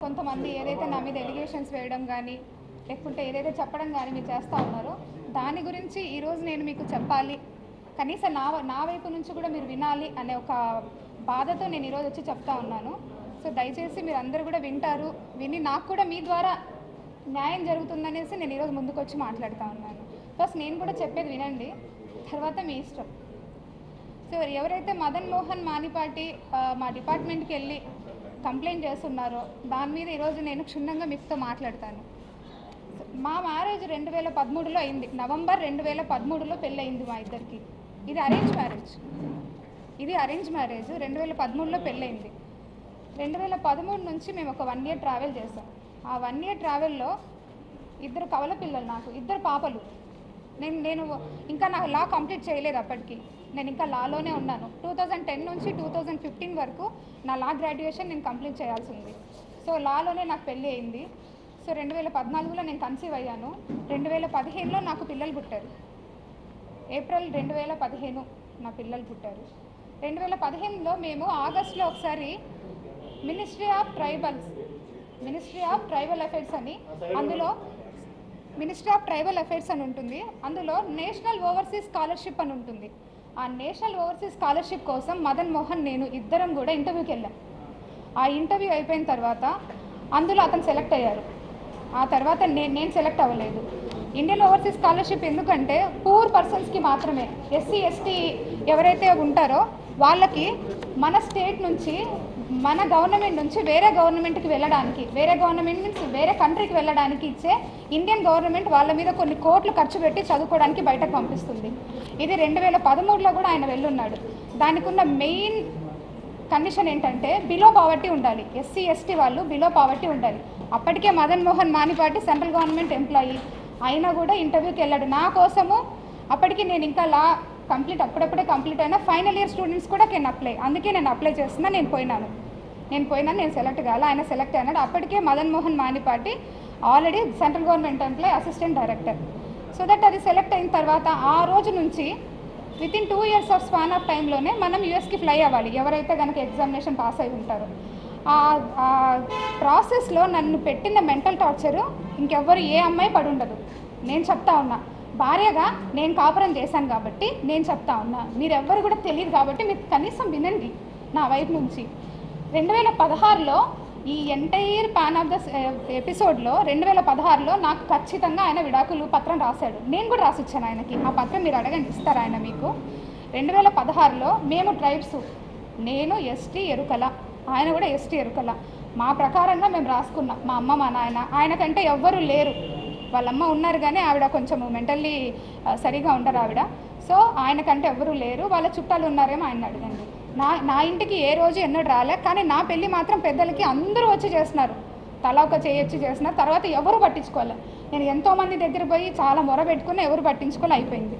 కొంతమంది ఏదైతే నా మీద ఎలిగేషన్స్ వేయడం కానీ లేకుంటే ఏదైతే చెప్పడం కానీ మీరు చేస్తూ ఉన్నారో దాని గురించి ఈరోజు నేను మీకు చెప్పాలి, కనీసం నా వైపు నుంచి కూడా మీరు వినాలి అనే ఒక బాధతో నేను ఈరోజు వచ్చి చెప్తా ఉన్నాను. సో దయచేసి మీరు అందరూ కూడా వింటారు, విని నాకు కూడా మీ ద్వారా న్యాయం జరుగుతుందనేసి నేను ఈరోజు ముందుకు వచ్చి మాట్లాడుతూ ఉన్నాను. ఫస్ట్ నేను కూడా చెప్పేది వినండి, తర్వాత మీ ఇష్టం. సో ఎవరైతే మదన్ మోహన్ మానిపాటి మా డిపార్ట్మెంట్కి వెళ్ళి కంప్లైంట్ చేస్తున్నారో దాని మీద ఈరోజు నేను క్షుణ్ణంగా మీతో మాట్లాడతాను. మా మ్యారేజ్ 2013లో అయింది. నవంబర్ 2013లో పెళ్ళి అయింది మా ఇద్దరికి. ఇది అరేంజ్ మ్యారేజ్. 2013లో పెళ్ళయింది. 2013 నుంచి మేము ఒక 1 year ట్రావెల్ చేసాం. ఆ 1 year ట్రావెల్లో 2 కవల పిల్లలు, నాకు 2 పాపలు. నేను ఇంకా నాకు లా కంప్లీట్ చేయలేదు. అప్పటికి నేను ఇంకా లాలోనే ఉన్నాను. 2010 నుంచి 2015 వరకు నా లా గ్రాడ్యుయేషన్ నేను కంప్లీట్ చేయాల్సి ఉంది. సో లాలోనే నాకు పెళ్ళి అయింది. సో 2014లో నేను కన్సీవ్ అయ్యాను. 2015లో నాకు పిల్లలు పుట్టారు. ఏప్రిల్ 2015 నా పిల్లలు పుట్టారు. 2015లో మేము ఆగస్టులో ఒకసారి మినిస్ట్రీ ఆఫ్ ట్రైబల్ అఫైర్స్ అని, అందులో మినిస్ట్రీ ఆఫ్ ట్రైబల్ అఫైర్స్ అని ఉంటుంది. అందులో నేషనల్ ఓవర్సీస్ స్కాలర్షిప్ అని ఉంటుంది. ఆ నేషనల్ ఓవర్సీస్ స్కాలర్షిప్ కోసం మదన్ మోహన్ నేను ఇద్దరం కూడా ఇంటర్వ్యూకి వెళ్ళాం. ఆ ఇంటర్వ్యూ అయిపోయిన తర్వాత అందులో అతను సెలెక్ట్ అయ్యారు. ఆ తర్వాత నేను సెలెక్ట్ అవ్వలేదు. ఇండియన్ ఓవర్సీస్ స్కాలర్షిప్ ఎందుకంటే పూర్ పర్సన్స్కి మాత్రమే, ఎస్సీ ఎస్టీ ఎవరైతే ఉంటారో వాళ్ళకి మన స్టేట్ నుంచి, మన గవర్నమెంట్ నుంచి వేరే గవర్నమెంట్కి వెళ్ళడానికి, వేరే గవర్నమెంట్ నుంచి వేరే కంట్రీకి వెళ్ళడానికి ఇచ్చే ఇండియన్ గవర్నమెంట్ వాళ్ళ మీద కొన్ని కోట్లు ఖర్చు పెట్టి చదువుకోవడానికి బయటకు పంపిస్తుంది. ఇది 2013లో కూడా ఆయన వెళ్ళున్నాడు. దానికి ఉన్న మెయిన్ కండిషన్ ఏంటంటే బిలో పావర్టీ ఉండాలి. ఎస్సీ ఎస్టీ వాళ్ళు బిలో పావర్టీ ఉండాలి. అప్పటికే Madan Mohan Manipati central government employee అయినా కూడా ఇంటర్వ్యూకి వెళ్ళాడు నా కోసము. అప్పటికి నేను ఇంకా లా అప్పుడప్పుడే కంప్లీట్ అయినా ఫైనల్ ఇయర్ స్టూడెంట్స్ కూడా అందుకే నేను అప్లై చేస్తున్నా. నేను పోయినాను, నేను సెలెక్ట్ కాలే, ఆయన సెలెక్ట్ అయినాడు. అప్పటికే Madan Mohan Manipati already central government employee, assistant director. So that అది సెలెక్ట్ అయిన తర్వాత ఆ రోజు నుంచి within 2 years of span of టైంలోనే మనం యూఎస్కి ఫ్లై అవ్వాలి, ఎవరైతే కనుక ఎగ్జామినేషన్ పాస్ అయి ఉంటారో. ఆ ప్రాసెస్లో నన్ను పెట్టిన మెంటల్ టార్చరు ఇంకెవ్వరు ఏ అమ్మాయి పడి ఉండదు. నేను చెప్తా ఉన్నా, భార్యగా నేను కాపురం చేశాను కాబట్టి నేను చెప్తా ఉన్నా, మీరెవ్వరు కూడా తెలియదు కాబట్టి మీరు కనీసం వినండి నా వైపు నుంచి. 2016లో ఈ ఎంటైర్ పాన్ ఆఫ్ ద ఎపిసోడ్లో 2016లో నాకు ఖచ్చితంగా ఆయన విడాకులు పత్రం రాశాడు. నేను కూడా రాసిచ్చాను ఆయనకి. ఆ పత్రం మీరు అడగండి, ఇస్తారు ఆయన మీకు. 2016లో మేము ట్రైబ్స్, నేను ఎస్టీ ఎరుకల, ఆయన కూడా ఎస్టీ ఎరుకల, మా ప్రకారంగా మేము రాసుకున్నాం. మా అమ్మ మా నాయన, ఆయనకంటే ఎవ్వరూ లేరు. వాళ్ళమ్మ ఉన్నారు కానీ ఆవిడ కొంచెం మెంటల్లీ సరిగా ఉండరు ఆవిడ. సో ఆయనకంటే ఎవరూ లేరు. వాళ్ళ చుట్టాలు ఉన్నారేమో ఆయన అడగండి. నా ఇంటికి ఏ రోజు ఎన్నడూ రాలే, కానీ నా పెళ్ళి మాత్రం పెద్దలకి అందరూ వచ్చి చేస్తున్నారు, తలా ఒక చేయొచ్చి చేస్తున్నారు. తర్వాత ఎవరు పట్టించుకోలే. నేను ఎంతోమంది దగ్గర పోయి చాలా మొర పెట్టుకుని ఎవరు పట్టించుకోలే, అయిపోయింది.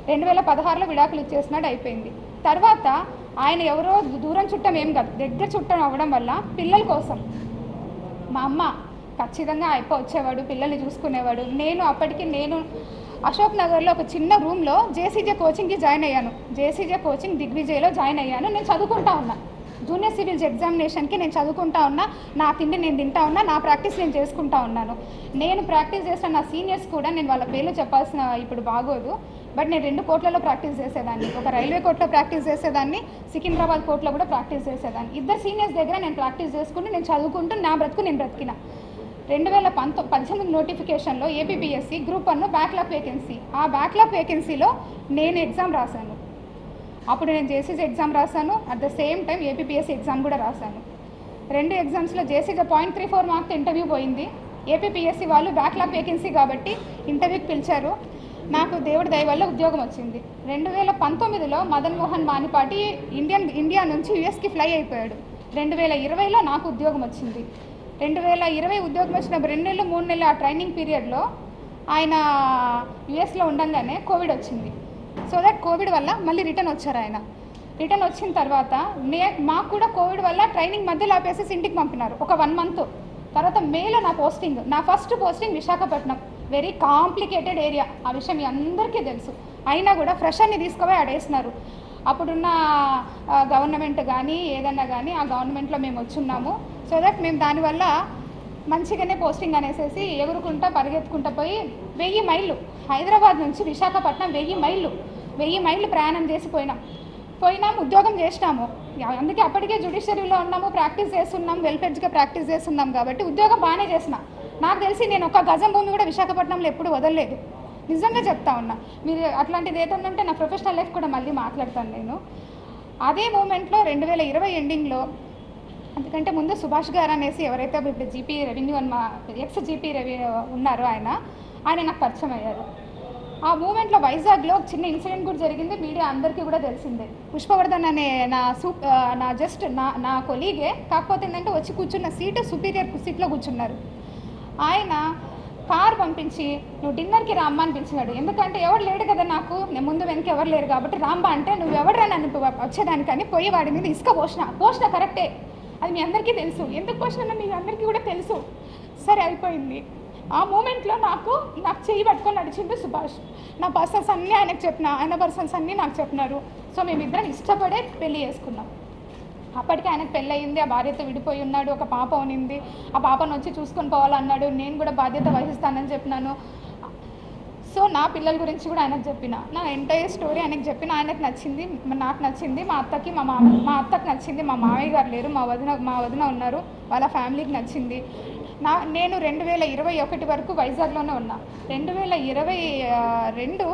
2016లో విడాకులు ఇచ్చేసినాడు, అయిపోయింది. తర్వాత ఆయన ఎవరో దూరం చుట్టం ఏం కాదు, దగ్గర చుట్టం అవ్వడం వల్ల పిల్లల కోసం మా అమ్మ ఖచ్చితంగా వచ్చేవాడు, పిల్లల్ని చూసుకునేవాడు. నేను అశోక్ నగర్లో ఒక చిన్న రూమ్లో జేసీజే కోచింగ్కి జాయిన్ అయ్యాను. జేసీజే కోచింగ్ దిగ్విజయ్లో జాయిన్ అయ్యాను. నేను చదువుకుంటా ఉన్నా, జూనియర్ సివిల్స్ ఎగ్జామినేషన్కి నేను చదువుకుంటా ఉన్నా. నా తిండి నేను తింటా ఉన్నా, నా ప్రాక్టీస్ నేను చేసుకుంటా ఉన్నాను. నేను ప్రాక్టీస్ చేసిన నా సీనియర్స్ కూడా, నేను వాళ్ళ పేర్లు చెప్పాల్సిన ఇప్పుడు బాగోదు, బట్ నేను 2 కోర్టులలో ప్రాక్టీస్ చేసేదాన్ని. ఒక రైల్వే కోర్టులో ప్రాక్టీస్ చేసేదాన్ని, సికింద్రాబాద్ కోర్టులో కూడా ప్రాక్టీస్ చేసేదాన్ని. 2 సీనియర్స్ దగ్గర నేను ప్రాక్టీస్ చేసుకుంటూ నేను చదువుకుంటూ నా బ్రతుకు నేను బ్రతికిన. 2018 నోటిఫికేషన్లో ఏపీపీఎస్సీ గ్రూప్ 1 బ్యాక్లాగ్ వేకెన్సీ, ఆ బ్యాక్లాగ్ వేకెన్సీలో నేను ఎగ్జామ్ రాశాను. అప్పుడు నేను జేసీజీ ఎగ్జామ్ రాశాను, at the same time APPSC exam కూడా రాశాను. 2 ఎగ్జామ్స్లో జేసీజీ 0.34 మార్క్స్ ఇంటర్వ్యూ పోయింది. ఏపీపీఎస్సీ వాళ్ళు బ్యాక్లాగ్ వేకెన్సీ కాబట్టి ఇంటర్వ్యూకి పిలిచారు. నాకు దేవుడి దయ వల్ల ఉద్యోగం వచ్చింది. 2019లో మదన్ మోహన్ మానిపాటి ఇండియా నుంచి యూఎస్కి ఫ్లై అయిపోయాడు. 2020లో నాకు ఉద్యోగం వచ్చింది. 2020 ఉద్యోగం వచ్చిన 2 నెలలు 3 నెలలు ఆ ట్రైనింగ్ పీరియడ్లో ఆయన యూఎస్లో ఉండగానే కోవిడ్ వచ్చింది. సో దట్ కోవిడ్ వల్ల మళ్ళీ రిటర్న్ వచ్చారు ఆయన. రిటర్న్ వచ్చిన తర్వాత మాకు కూడా కోవిడ్ వల్ల ట్రైనింగ్ మధ్యలో ఆపేసి ఇంటికి పంపినారు ఒక 1 month. తర్వాత మేలో నా first posting Visakhapatnam, very complicated area. ఆ విషయం మీ అందరికీ తెలుసు. అయినా కూడా ఫ్రెషర్ని తీసుకుపోయి ఆడేసినారు. అప్పుడున్న గవర్నమెంట్ కానీ ఏదన్నా కానీ ఆ గవర్నమెంట్లో మేము వచ్చున్నాము. సో సో దట్ మేము దానివల్ల మంచిగానే పోస్టింగ్ అనేసేసి ఎగురుకుంటా పరిగెత్తుకుంటా పోయి 1000 మైళ్ళు హైదరాబాద్ నుంచి విశాఖపట్నం 1000 మైళ్ళు ప్రయాణం చేసి పోయినాం ఉద్యోగం చేసినాము. అందుకే అప్పటికే జ్యుడిషియరీలో ఉన్నాము, ప్రాక్టీస్ చేస్తున్నాం, వెల్ఫెడ్జ్గా ప్రాక్టీస్ చేస్తున్నాం కాబట్టి ఉద్యోగం బాగానే చేసిన. నాకు తెలిసి నేను ఒక గజం భూమి కూడా విశాఖపట్నంలో ఎప్పుడు వదలలేదు, నిజంగా చెప్తా ఉన్నా. మీరు అట్లాంటిది ఏదైనా ఉంటే నా ప్రొఫెషనల్ లైఫ్ కూడా మళ్ళీ మాట్లాడతాను నేను. అదే మూమెంట్లో 2020 ఎండింగ్లో, అందుకంటే ముందు సుభాష్ గారు అనేసి ఎవరైతే ఇప్పుడు జీపీ రెవెన్యూ అని మా ఎక్స్ జీపీ ఉన్నారో ఆయన నాకు పరిచయం అయ్యారు. ఆ మూమెంట్లో వైజాగ్లో చిన్న ఇన్సిడెంట్ కూడా జరిగింది, మీడియా అందరికీ కూడా తెలిసిందే. పుష్పవర్ధన్ అనే నా కొలీగే, కాకపోతే ఏంటంటే వచ్చి కూర్చున్న సీటు సుపీరియర్ సీట్లో కూర్చున్నారు. ఆయన కార్ పంపించి నువ్వు డిన్నర్కి రామ్మా అని పిలిచినాడు. ఎందుకంటే ఎవరు లేడు కదా, నాకు నేను ముందు వెనక ఎవరు లేరు కాబట్టి రామ్మా అంటే నువ్వు ఎవడరా నన్ను వచ్చేదానికని పోయి వాడి మీద ఇసుక పోసిన కరెక్టే, అది మీ అందరికీ తెలుసు. ఎందుకు పోసినా మీ అందరికీ కూడా తెలుసు. సరే అయిపోయింది. ఆ మూమెంట్లో నాకు చెయ్యి పట్టుకొని నడిచిండు సుభాష్. నా పర్సన్స్ అన్నీ ఆయనకు చెప్పిన, ఆయన పర్సన్స్ అన్నీ నాకు చెప్పినారు. సో మేమిద్దరం ఇష్టపడే పెళ్ళి చేసుకున్నాం. అప్పటికి ఆయనకు పెళ్ళయింది, ఆ భార్యతో విడిపోయి ఉన్నాడు, ఒక పాప ఉనింది. ఆ పాపను వచ్చి చూసుకొని పోవాలన్నాడు. నేను కూడా బాధ్యత వహిస్తానని చెప్పినాను. సో నా పిల్లల గురించి కూడా ఆయనకు చెప్పిన, నా ఎంటైర్ స్టోరీ ఆయనకు చెప్పిన. ఆయనకు నచ్చింది, నాకు నచ్చింది, మా అత్తకి మా అత్తకి నచ్చింది. మా మామయ్య గారు లేరు, మా వదిన ఉన్నారు, వాళ్ళ ఫ్యామిలీకి నచ్చింది. నేను 2021 వరకు వైజాగ్లోనే ఉన్నా. 2022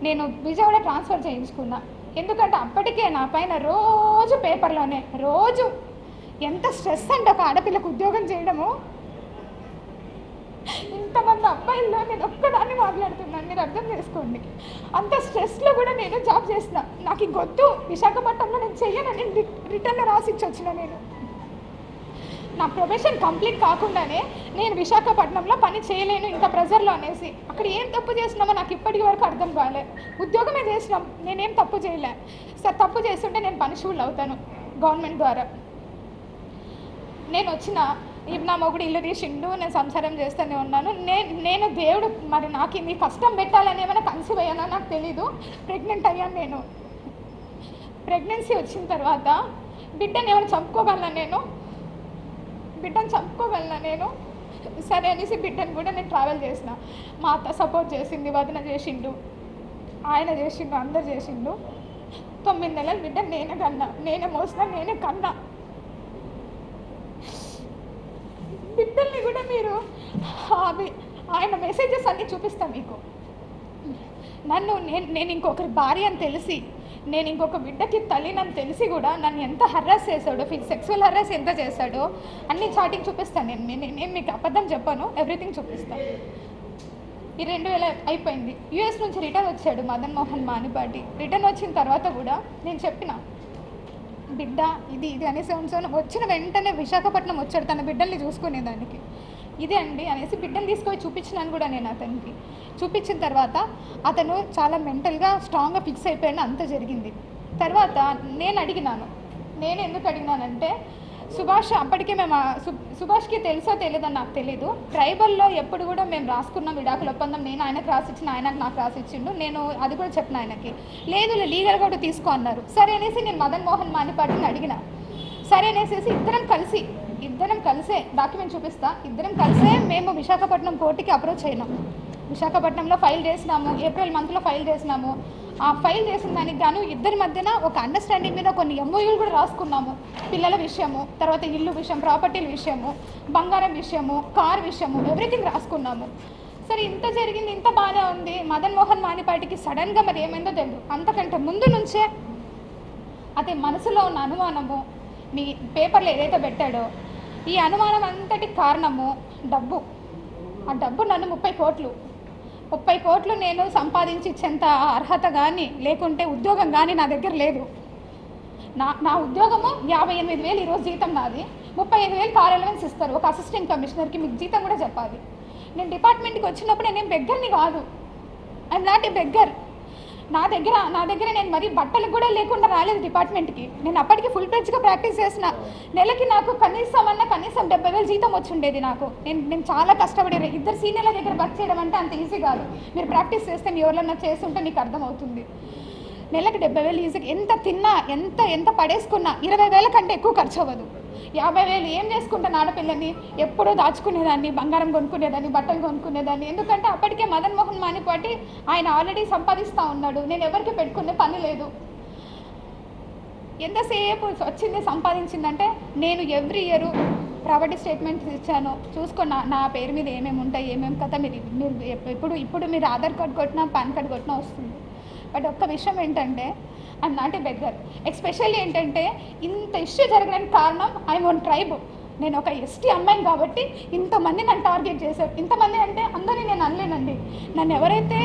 నేను విజయవాడ ట్రాన్స్ఫర్ చేయించుకున్నా. ఎందుకంటే అప్పటికే నా పైన రోజు పేపర్లోనే రోజు ఎంత స్ట్రెస్ అంటే ఒక ఆడపిల్లకు ఉద్యోగం చేయడము. ఇంతమంది అబ్బాయిల్లో నేను ఒక్కదాన్ని మాట్లాడుతున్నాను, మీరు అర్థం చేసుకోండి. అంత స్ట్రెస్లో కూడా నేను జాబ్ చేసిన. నాకు ఈ గొద్దు విశాఖపట్నంలో నేను చెయ్యనని రిటర్న్లో రాసిచ్చి వచ్చిన. నేను నా ప్రొఫెషన్ కంప్లీట్ కాకుండానే నేను విశాఖపట్నంలో పని చేయలేను ఇంత ప్రెజర్లో అనేసి. అక్కడ ఏం తప్పు చేసినామో నాకు ఇప్పటి వరకు అర్థం కాలే. ఉద్యోగమే చేసినాం, నేనేం తప్పు చేయలే. సార్ తప్పు చేస్తుంటే నేను పనిష్బుల్ అవుతాను గవర్నమెంట్ ద్వారా. నేను వచ్చిన నా మొగుడు ఇల్లు తీసిండు, నేను సంసారం చేస్తూనే ఉన్నాను. నేను దేవుడు మరి నాకు ఇన్ని కష్టం పెట్టాలని ఏమైనా కన్సీవ్ అయ్యానో నాకు తెలీదు. ప్రెగ్నెంట్ అయ్యాను. నేను ప్రెగ్నెన్సీ వచ్చిన తర్వాత బిడ్డను ఏమైనా చంపుకోగలనా నేను? సరే అనేసి బిడ్డను కూడా నేను ట్రావెల్ చేసిన. మా అత్త సపోర్ట్ చేసింది, వదిన చేసిండు, ఆయన చేసిండు, అందరు చేసిండు. 9 నెలలు బిడ్డ నేనే మోసిన, నేనే కన్నా. బిడ్డల్ని కూడా మీరు ఆయన మెసేజెస్ అన్నీ చూపిస్తాను మీకు. నేను ఇంకొకరి భార్య అని తెలిసి, నేను ఇంకొక బిడ్డకి తల్లినని తెలిసి కూడా నన్ను ఎంత హర్రాస్ చేశాడో, సెక్సువల్ హర్రాస్ ఎంత చేశాడో అన్ని చాటింగ్ చూపిస్తాను. నేను మీకు అబద్ధం చెప్పాను, ఎవ్రీథింగ్ చూపిస్తాను. ఈ 2000 అయిపోయింది. యూఎస్ నుంచి రిటర్న్ వచ్చాడు మదన్ మోహన్ మానిపాటి. రిటర్న్ వచ్చిన తర్వాత కూడా నేను చెప్పిన, బిడ్డ ఇది అనేసి వచ్చిన వెంటనే విశాఖపట్నం వచ్చాడు తన బిడ్డల్ని చూసుకునేదానికి. ఇదే అండి అనేసి బిడ్డను తీసుకొని చూపించినాను కూడా నేను అతనికి. చూపించిన తర్వాత అతను చాలా మెంటల్గా స్ట్రాంగ్గా ఫిక్స్ అయిపోయాడు. అంత జరిగింది. తర్వాత నేను ఎందుకు అడిగినానంటే, సుభాష్ అప్పటికే సుభాష్కి తెలుసో తెలియదని నాకు తెలీదు. ట్రైబల్లో ఎప్పుడు కూడా మేము రాసుకున్నాం విడాకుల ఒప్పందం. నేను ఆయనకు రాసిచ్చిన, ఆయనకు నాకు రాసిచ్చిండు. నేను అది కూడా చెప్పిన ఆయనకి. లేదు లీగల్గా కూడా తీసుకో అన్నారు. సరే అనేసి నేను మదన్ మోహన్ మానిపాటిని అడిగిన. సరే అనేసి ఇద్దరం కలిసే డాక్యుమెంట్ చూపిస్తా, ఇద్దరం కలిసే మేము విశాఖపట్నం కోర్టుకి అప్రోచ్ అయినాం. విశాఖపట్నంలో ఫైల్ చేసినాము, ఏప్రిల్ మంత్లో ఫైల్ చేసినాము. ఆ ఫైల్ చేసిన దానికి గాను ఇద్దరి మధ్యన ఒక అండర్స్టాండింగ్ మీద కొన్ని ఎంఓయూలు కూడా రాసుకున్నాము. పిల్లల విషయము, తర్వాత ఇల్లు విషయం, ప్రాపర్టీల విషయము, బంగారం విషయము, కార్ విషయము, ఎవ్రీథింగ్ రాసుకున్నాము. సరే ఇంత జరిగింది, ఇంత బాగానే ఉంది. మదన్ మోహన్ మానిపాటికి సడన్గా మరి ఏమైందో తెలియదు. అంతకంటే ముందు నుంచే అతని మనసులో ఉన్న అనుమానము, మీ పేపర్లో ఏదైతే పెట్టాడో ఈ అనుమానం అంతటి కారణము డబ్బు. ఆ డబ్బు నన్ను 30 కోట్లు నేను సంపాదించి ఇచ్చేంత అర్హత కానీ లేకుంటే ఉద్యోగం కానీ నా దగ్గర లేదు. నా ఉద్యోగము 58,000 ఈరోజు జీతం నాది. 35,000 కార్ అలవెన్స్ ఇస్తారు ఒక అసిస్టెంట్ కమిషనర్కి. మీకు జీతం కూడా చెప్పాలి. నేను డిపార్ట్మెంట్కి వచ్చినప్పుడు నేను బెగ్గర్ని కాదు, ఐఎమ్ నాట్ ఏ బెగ్గర్. నా దగ్గర నేను మరి బట్టలకు కూడా లేకుండా రాలేదు డిపార్ట్మెంట్కి. నేను అప్పటికి ఫుల్ ఫ్లెడ్జ్గా ప్రాక్టీస్ చేసిన. నెలకి నాకు కనీసం 70,000 జీతం వచ్చి ఉండేది నాకు. నేను చాలా కష్టపడేది. ఇద్దరు సీనియర్ల దగ్గర వర్క్ చేయడం అంటే అంత ఈజీ కాదు. మీరు ప్రాక్టీస్ చేస్తే మీ ఎవరినన్నా చేస్తుంటే మీకు అర్థమవుతుంది. నెలకి 70,000 ఈజీగా ఎంత తిన్నా ఎంత పడేసుకున్నా 20,000 కంటే ఎక్కువ ఖర్చు అవ్వదు. 50,000 ఏం చేసుకుంటాను ఆడపిల్లని? ఎప్పుడూ దాచుకునేదాన్ని, బంగారం కొనుక్కునేదాన్ని, బట్టలు కొనుక్కునేదాన్ని. ఎందుకంటే అప్పటికే మదన్ మోహన్ మానిపాటి ఆయన ఆల్రెడీ సంపాదిస్తూ ఉన్నాడు, నేను ఎవరికి పెట్టుకునే పని లేదు. ఎంతసేపు వచ్చింది సంపాదించిందంటే నేను ఎవ్రీ ఇయర్ ప్రాపర్టీ స్టేట్మెంట్స్ ఇచ్చాను, చూసుకున్న నా పేరు మీద ఏమేమి ఉంటాయి, ఏమేమి కథ మీరు ఇప్పుడు మీరు ఆధార్ కార్డ్ కొట్టినా పాన్ కార్డ్ కొట్టినా వస్తుంది. బట్ ఒక్క విషయం ఏంటంటే I'm not a beggar. Especially ఏంటంటే ఇంత ఇష్యూ జరగడానికి కారణం ఐఎమ్ వన్ ట్రైబ్. నేను ఒక ఎస్టీ అమ్మాయిని కాబట్టి ఇంతమంది నన్ను టార్గెట్ చేశారు. ఇంతమంది అంటే అందరినీ నేను అనలేనండి. నన్ను ఎవరైతే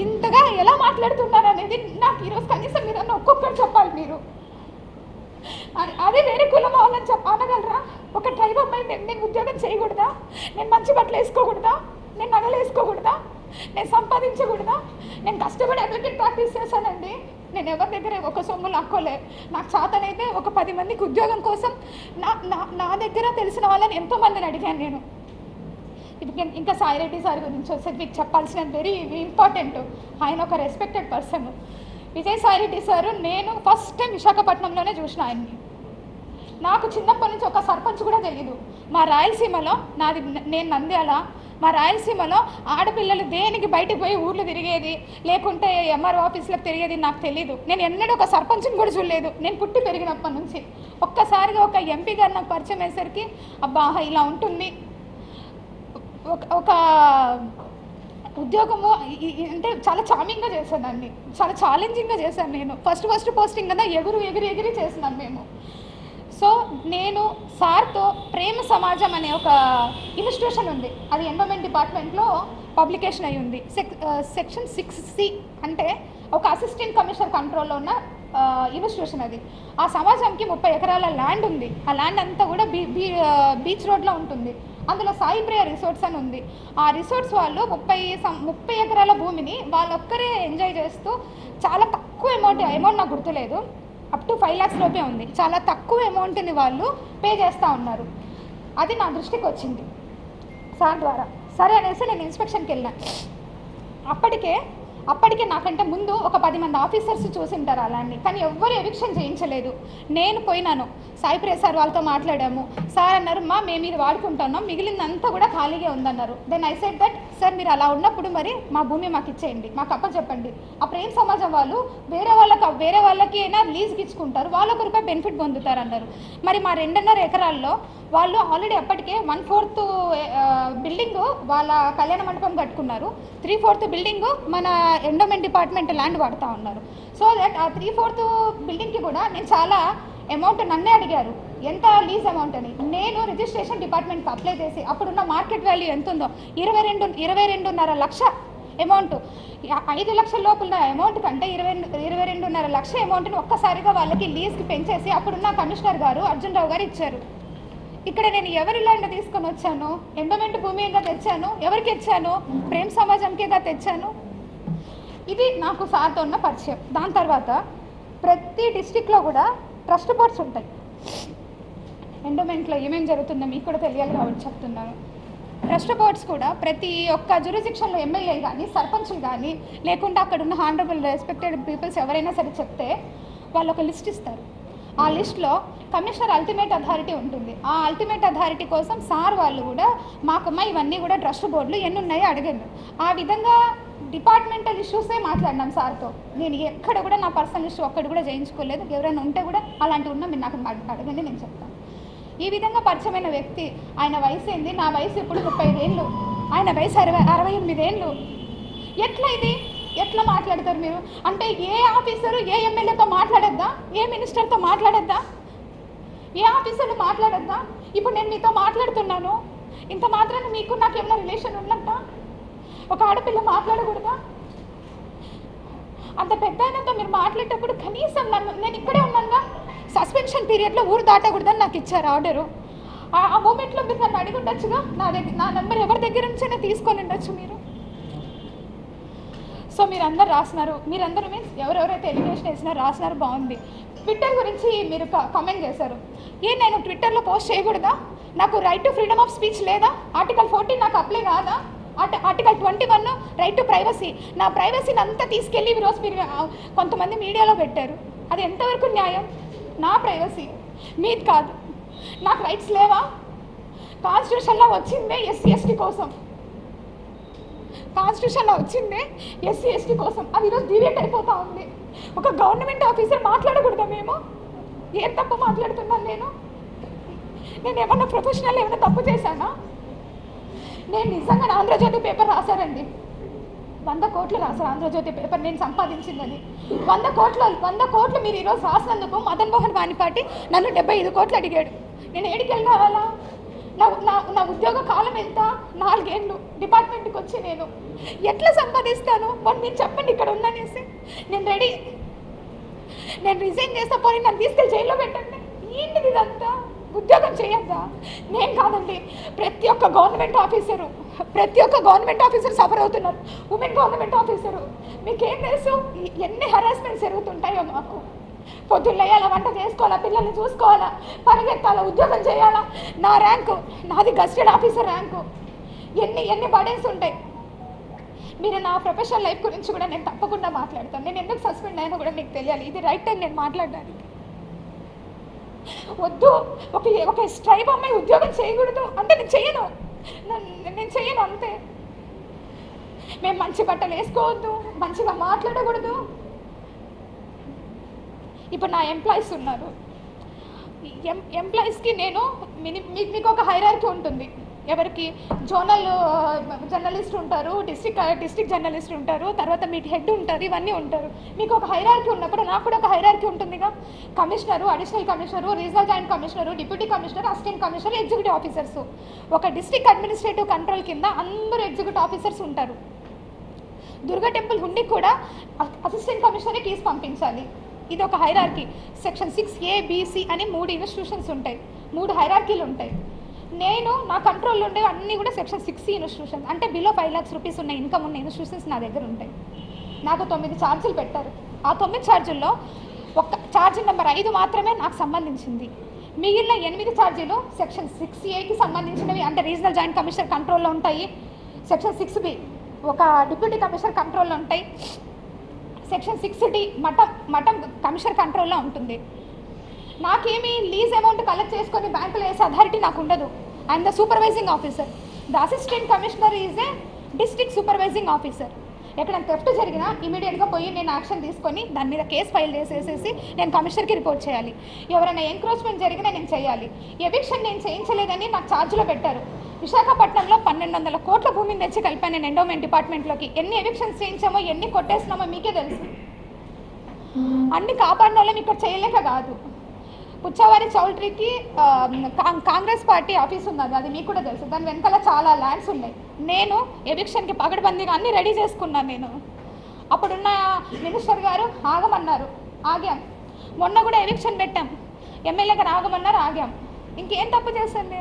ఇంతగా ఎలా మాట్లాడుతున్నారు అనేది నాకు ఈరోజు కనీసం మీరు ఒక్కొక్కరు చెప్పాలి. మీరు అదే వేరే కులం వాళ్ళని అనగలరా? ఒక ట్రైబ్ అమ్మాయి నేను ఉద్యోగం చేయకూడదా? నేను మంచి బట్టలు వేసుకోకూడదా? నేను నగలు వేసుకోకూడదా? నేను సంపాదించకూడదా? నేను కష్టపడి అడ్వకేట్ ప్రాక్టీస్ చేశానండి. నేను ఎవరి దగ్గర ఒక సొమ్ము లాక్కోలే. నాకు చేతనైతే ఒక 10 మందికి ఉద్యోగం కోసం నా దగ్గర తెలిసిన వాళ్ళని ఎంతోమందిని అడిగాను నేను. ఇంకా సాయిరెడ్డి సార్ గురించి వస్తే మీకు చెప్పాల్సిన వెరీ ఇంపార్టెంట్. ఆయన ఒక రెస్పెక్టెడ్ పర్సన్. విజయసాయిరెడ్డి సారు నేను ఫస్ట్ టైం విశాఖపట్నంలోనే చూసిన ఆయన్ని. నాకు చిన్నప్పటి నుంచి ఒక సర్పంచ్ కూడా తెలియదు. మా రాయలసీమలో నేను నంద్యాల, మా రాయలసీమలో ఆడపిల్లలు దేనికి బయటకు పోయి ఊర్లు తిరిగేది, లేకుంటే ఎంఆర్ఓ ఆఫీస్లకు తిరిగేది నాకు తెలీదు. నేను ఎన్నడూ ఒక సర్పంచ్ని కూడా చూడలేదు నేను పుట్టి పెరిగినప్పటి నుంచి. ఒక్కసారిగా ఒక ఎంపీ గారు నాకు పరిచయం అయ్యేసరికి అబ్బా ఇలా ఉంటుంది. ఒక ఉద్యోగము అంటే చాలా చామింగ్గా చేశాను దాన్ని, చాలా ఛాలెంజింగ్గా చేశాను నేను. ఫస్ట్ పోస్టింగ్ కదా ఎగిరి చేసినాను మేము. సో నేను సార్తో ప్రేమ సమాజం అనే ఒక ఇన్స్టిట్యూషన్ ఉంది, అది ఎండోమెంట్ డిపార్ట్మెంట్లో పబ్లికేషన్ అయి ఉంది. సెక్షన్ 6C అంటే ఒక అసిస్టెంట్ కమిషనర్ కంట్రోల్లో ఉన్న ఇన్స్టిట్యూషన్ అది. ఆ సమాజంకి 30 ఎకరాల ల్యాండ్ ఉంది. ఆ ల్యాండ్ అంతా కూడా బీచ్ రోడ్లో ఉంటుంది. అందులో సాయి ప్రియ రిసార్ట్స్ అని ఉంది. ఆ రిసార్ట్స్ వాళ్ళు 30 ఎకరాల భూమిని వాళ్ళొక్కరే ఎంజాయ్ చేస్తూ చాలా తక్కువ అమౌంట్ నాకు గుర్తులేదు, అప్ టు 5 lakhs లోపే ఉంది. చాలా తక్కువ అమౌంట్ని వాళ్ళు పే చేస్తూ ఉన్నారు. అది నా దృష్టికి వచ్చింది సార్ ద్వారా. సరే అనేసి నేను ఇన్స్పెక్షన్కి వెళ్ళాను. అప్పటికే నాకంటే ముందు ఒక 10 మంది ఆఫీసర్స్ చూసింటారు అలాంటి, కానీ ఎవ్వరు ఎవిక్షన్ చేయించలేదు. నేను పోయినాను, సాయి ప్రియ సార్ వాళ్ళతో మాట్లాడాము. సార్ అన్నారు మేము ఇది వాడుకుంటున్నాం, మిగిలిందంతా కూడా ఖాళీగా ఉందన్నారు. Then I said that sir మీరు అలా ఉన్నప్పుడు మరి మా భూమి మాకు ఇచ్చేయండి, మాకు అప్పచెప్పండి. ఆ ప్రేమ సమాజం వాళ్ళు వేరే వాళ్ళకి అయినా లీజ్కి ఇచ్చుకుంటారు, వాళ్ళు ₹1 బెనిఫిట్ పొందుతారు అన్నారు. మరి మా 2.5 ఎకరాల్లో వాళ్ళు ఆల్రెడీ అప్పటికే 1/4 బిల్డింగ్ వాళ్ళ కళ్యాణ మండపం కట్టుకున్నారు, 3/4 బిల్డింగ్ మన ఎండోమెంట్ డిపార్ట్మెంట్ ల్యాండ్ వాడుతూ ఉన్నారు. సో దట్ ఆ 3/4 బిల్డింగ్కి కూడా నేను చాలా అమౌంట్ నన్నే అడిగారు ఎంత లీజ్ అమౌంట్ అని. నేను రిజిస్ట్రేషన్ డిపార్ట్మెంట్కి అప్లై చేసి అప్పుడున్న మార్కెట్ వాల్యూ ఎంత ఉందో 22.5 లక్ష అమౌంట్, 5 లక్షల లోపల అమౌంట్ కంటే 22.5 లక్ష అమౌంట్ని ఒక్కసారిగా వాళ్ళకి లీజ్కి పెంచేసి అప్పుడున్న కమిషనర్ గారు అర్జున్ రావు గారు ఇచ్చారు. ఇక్కడ నేను ఎవరి ల్యాండ్ తీసుకొని వచ్చాను? ఎండోమెంట్ భూమిగా తెచ్చాను. ఎవరికి ఇచ్చాను? ప్రేమ సమాజంకేగా తెచ్చాను. ఇది నాకు సార్తో ఉన్న పరిచయం. దాని తర్వాత ప్రతి డిస్టిక్లో కూడా ట్రస్ట్ బోర్డ్స్ ఉంటాయి. ఎండోమెంట్లో ఏమేమి జరుగుతుందో మీకు కూడా తెలియాలి కాబట్టి చెప్తున్నాను. ట్రస్ట్ బోర్డ్స్ కూడా ప్రతి ఒక్క జ్యూరిస్డిక్షన్లో ఎమ్మెల్యే కానీ సర్పంచ్లు కానీ లేకుంటే అక్కడ ఉన్న హానరబుల్ రెస్పెక్టెడ్ పీపుల్స్ ఎవరైనా సరే చెప్తే వాళ్ళు ఒక లిస్ట్ ఇస్తారు. ఆ లిస్ట్లో కమిషనర్ అల్టిమేట్ అథారిటీ ఉంటుంది. ఆ అల్టిమేట్ అథారిటీ కోసం సార్ వాళ్ళు కూడా మాకమ్మ ఇవన్నీ కూడా ట్రస్ట్ బోర్డులు ఎన్ని ఉన్నాయో అడిగాను. ఆ విధంగా డిపార్ట్మెంటల్ ఇష్యూసే మాట్లాడినాం సార్తో. నేను ఎక్కడ కూడా నా పర్సనల్ ఇష్యూ ఒక్కటి కూడా చేయించుకోలేదు. ఎవరైనా ఉంటే కూడా అలాంటివి ఉన్నా మీరు నాకు అడగండి, నేను చెప్తాను. ఈ విధంగా పరిచయమైన వ్యక్తి, ఆయన వయసు ఏంది? నా వయసు ఇప్పుడు 35 ఏళ్ళు, ఆయన వయసు 68 ఏళ్ళు. ఎట్లా ఇది? ఎట్లా మాట్లాడతారు మీరు? అంటే ఏ ఆఫీసరు ఏ ఎమ్మెల్యేతో మాట్లాడద్దా? ఏ మినిస్టర్తో మాట్లాడద్దా? ఏ ఆఫీసర్లు మాట్లాడద్దా? ఇప్పుడు నేను మీతో మాట్లాడుతున్నాను, ఇంత మాత్రాన్ని మీకు నాకు ఏమైనా రిలేషన్ ఉన్నట్ట? ఒక ఆడపిల్ల మాట్లాడకూడదా? అంత పెద్ద ఆయనతో మీరు మాట్లాడేటప్పుడు కనీసం నేను ఇక్కడే ఉన్నానుగా, సస్పెన్షన్ పీరియడ్లో ఊరు దాటకూడదని నాకు ఇచ్చారు ఆర్డరు. ఆ మూమెంట్లో మీరు నన్ను అడిగి ఉండొచ్చుగా, నా నెంబర్ ఎవరి దగ్గర నుంచైనా తీసుకొని ఉండొచ్చు మీరు. సో మీరందరూ రాసినారు, మీరందరూ మీన్స్ ఎవరెవరైతే ఎలిగేషన్ వేసినారో రాసినారు, బాగుంది. ట్విట్టర్ గురించి మీరు కామెంట్ చేశారు. నేను ట్విట్టర్లో పోస్ట్ చేయకూడదా? నాకు right to freedom of speech లేదా? ఆర్టికల్ 14 నాకు అప్లై కాదా? Article 21 right to privacy. నా ప్రైవసీని అంతా తీసుకెళ్ళి ఈరోజు మీరు కొంతమంది మీడియాలో పెట్టారు. అది ఎంతవరకు న్యాయం? నా ప్రైవసీ మీది కాదు. నాకు రైట్స్ లేవా? కాన్స్టిట్యూషన్లో వచ్చిందే ఎస్సీ ఎస్టీ కోసం, కాన్స్టిట్యూషన్లో వచ్చిందే ఎస్సీ ఎస్టీ కోసం. అది ఈరోజు డివేట్ అయిపోతూ ఉంది. ఒక గవర్నమెంట్ ఆఫీసర్ మాట్లాడకూడదా? మేము ఏం తప్పు మాట్లాడుతున్నాను? నేను ఏమన్నా ప్రొఫెషనల్ ఏమైనా తప్పు చేశానా? నేను నిజంగా ఆంధ్రజ్యోతి పేపర్ రాశారండి, 100 కోట్లు రాశారు ఆంధ్రజ్యోతి పేపర్, నేను సంపాదించిందని 100 కోట్లు మీరు ఈరోజు రాసినందుకు మదన్ మోహన్ వాణిపాటి నన్ను 75 కోట్లు అడిగాడు. నేను ఏడికి వెళ్ళి కావాలా? నా ఉద్యోగ కాలం ఎంత? 4 ఏళ్ళు డిపార్ట్మెంట్కి వచ్చి నేను ఎట్లా సంపాదిస్తాను? మీరు చెప్పండి ఇక్కడ ఉందనేసి. నేను రెడీ, నేను రిజైన్ చేస్తా, పోనీ నన్ను తీసుకెళ్ళి జైల్లో పెట్టండి. ఏంటిది ఇదంతా? ఉద్యోగం చేయొద్దా? నేను కాదండి, ప్రతి ఒక్క గవర్నమెంట్ ఆఫీసర్ సఫర్ అవుతున్నారు. ఉమెన్ గవర్నమెంట్ ఆఫీసరు, మీకేం తెలుసు ఎన్ని హరాస్మెంట్స్ జరుగుతుంటాయో మాకు. పొద్దున్న లేయాలా, వంట చేసుకోవాలా, పిల్లల్ని చూసుకోవాలా, పరిగెత్తాలా, ఉద్యోగం చేయాలా. నా ర్యాంకు, నాది గస్టెడ్ ఆఫీసర్ ర్యాంకు. ఎన్ని బర్డెన్స్ ఉంటాయి. మీరు నా ప్రొఫెషనల్ లైఫ్ గురించి కూడా నేను తప్పకుండా మాట్లాడతాను. నేను ఎందుకు సస్పెండ్ అయినా కూడా మీకు తెలియాలి. ఇది రైట్ టైం నేను మాట్లాడడానికి. వద్దు, ఒక స్ట్రైబ్ అమ్మాయి ఉద్యోగం చేయకూడదు అంటే నేను చేయను అంతే. మేము మంచి బట్టలు వేసుకోవద్దు, మంచిగా మాట్లాడకూడదు. ఇప్పుడు నా ఎంప్లాయీస్ ఉన్నారు, ఎంప్లాయీస్కి నేను మీకు ఒక హైరార్కీ ఉంటుంది. ఎవరికి జోనల్ జర్నలిస్ట్ ఉంటారు, డిస్ట్రిక్ట్ జర్నలిస్ట్ ఉంటారు, తర్వాత మీకు హెడ్ ఉంటారు, ఇవన్నీ ఉంటారు. మీకు ఒక హైరార్కీ ఉన్నప్పుడు నాకు కూడా ఒక హైరార్కీ ఉంటుందిగా. Commissioner, additional commissioner, regional joint commissioner, deputy commissioner, assistant commissioner, executive officers. ఒక డిస్ట్రిక్ట్ అడ్మినిస్ట్రేటివ్ కంట్రోల్ కింద అందరూ ఎగ్జిక్యూటివ్ ఆఫీసర్స్ ఉంటారు. దుర్గా టెంపుల్ హుండీకి కూడా అసిస్టెంట్ కమిషనరే కేసు పంపించాలి. ఇది ఒక hierarchy. Section 6A, B, C అని 3 ఇన్స్టిట్యూషన్స్ ఉంటాయి, 3 హైరార్కీలు ఉంటాయి. నేను నా కంట్రోల్లో ఉండే అన్నీ కూడా సెక్షన్ 6C ఇన్స్టిట్యూషన్స్, అంటే బిలో 5 lakhs రూపీస్ ఉన్న ఇన్కమ్ ఉన్న ఇన్స్టిట్యూషన్స్ నా దగ్గర ఉంటాయి. నాకు 9 ఛార్జీలు పెట్టారు. ఆ 9 ఛార్జీల్లో ఒక ఛార్జీ నెంబర్ 5 మాత్రమే నాకు సంబంధించింది. మిగిలిన 8 ఛార్జీలు సెక్షన్ 6Aకి సంబంధించినవి, అంటే రీజనల్ జాయింట్ కమిషనర్ కంట్రోల్లో ఉంటాయి. సెక్షన్ 6B ఒక డిప్యూటీ కమిషనర్ కంట్రోల్లో ఉంటాయి. సెక్షన్ 6D మఠం కమిషనర్ కంట్రోల్లో ఉంటుంది. నాకేమి లీజ్ అమౌంట్ కలెక్ట్ చేసుకొని బ్యాంకులో వేసే అథారిటీ నాకు ఉండదు. I'm the supervising officer. The assistant commissioner is a district supervising officer. ఎక్కడైనా థెఫ్ట్ జరిగినా ఇమీడియట్గా పోయి నేను యాక్షన్ తీసుకొని దాని మీద కేసు ఫైల్ చేసేసేసి నేను కమిషనర్కి రిపోర్ట్ చేయాలి. ఎవరైనా ఎంక్రోచ్మెంట్ జరిగినా నేను చేయాలి. ఎవిక్షన్ నేను చేయించలేదని నాకు ఛార్జ్లో పెట్టారు. విశాఖపట్నంలో 1200 కోట్ల భూమిని తెచ్చి కలిపాను నేను ఎండోమెంట్ డిపార్ట్మెంట్లోకి. ఎన్ని ఎవిక్షన్స్ చేయించామో, ఎన్ని కొట్టేసినామో మీకే తెలుసు. అన్ని కాపాడిన వాళ్ళం ఇక్కడ చేయలేక కాదు. పుచ్చవారి చౌల్ట్రీకి కాంగ్రెస్ పార్టీ ఆఫీస్ ఉన్నది, అది మీకు కూడా తెలుసు. దాని వెనకాల చాలా ల్యాండ్స్ ఉన్నాయి. నేను ఎవిక్షన్కి పగడబందీగా అన్నీ రెడీ చేసుకున్నాను. నేను అప్పుడున్న మినిస్టర్ గారు ఆగమన్నారు, ఆగాం. మొన్న కూడా ఎవిక్షన్ పెట్టాం, ఎమ్మెల్యే గారు ఆగమన్నారు, ఆగాం. ఇంకేం తప్పు చేశాను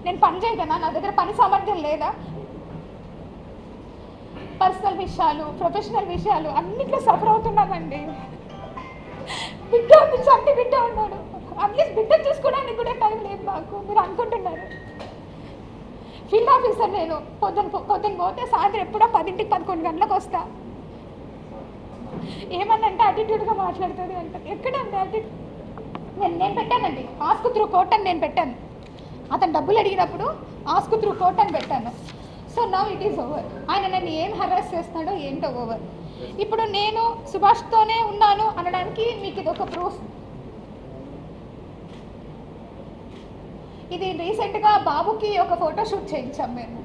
నేను పని చేయగలనా? నా దగ్గర పని సామర్థ్యం లేదా? పర్సనల్ విషయాలు, ప్రొఫెషనల్ విషయాలు అన్నిట్లో సఫర్ అవుతున్నానండి. బిడ్డ ఉంది, చంటి బిడ్డ ఉన్నాడు. అట్లీస్ట్ బిడ్డను చూసుకోవడానికి కూడా టైం లేదు నాకు. మీరు అనుకుంటున్నారు ఫీల్డ్ ఆఫీసర్ నేను. పొద్దున్న పోతే సాయంత్రం ఎప్పుడో 10ంటికి 11 గంటలకు వస్తా. ఏమన్నంటే యాటిట్యూడ్గా మాట్లాడుతుంది అంట. ఎక్కడండి యాటిట్యూడ్? నేను పెట్టానండి ఆస్క్ త్రూ కోర్ట్ అని నేను పెట్టాను. అతను డబ్బులు అడిగినప్పుడు ఆస్క్ త్రూ కోర్ట్ అని పెట్టాను. So now it is over. ఆయన నన్ను ఏం హరాస్ చేస్తున్నాడో ఏంటో ఓవర్. ఇప్పుడు నేను సుభాష్తోనే ఉన్నాను అనడానికి మీకు ఇది ఒక ప్రూఫ్. ఇది రీసెంట్గా బాబుకి ఒక ఫోటోషూట్ చేయించాం మేము.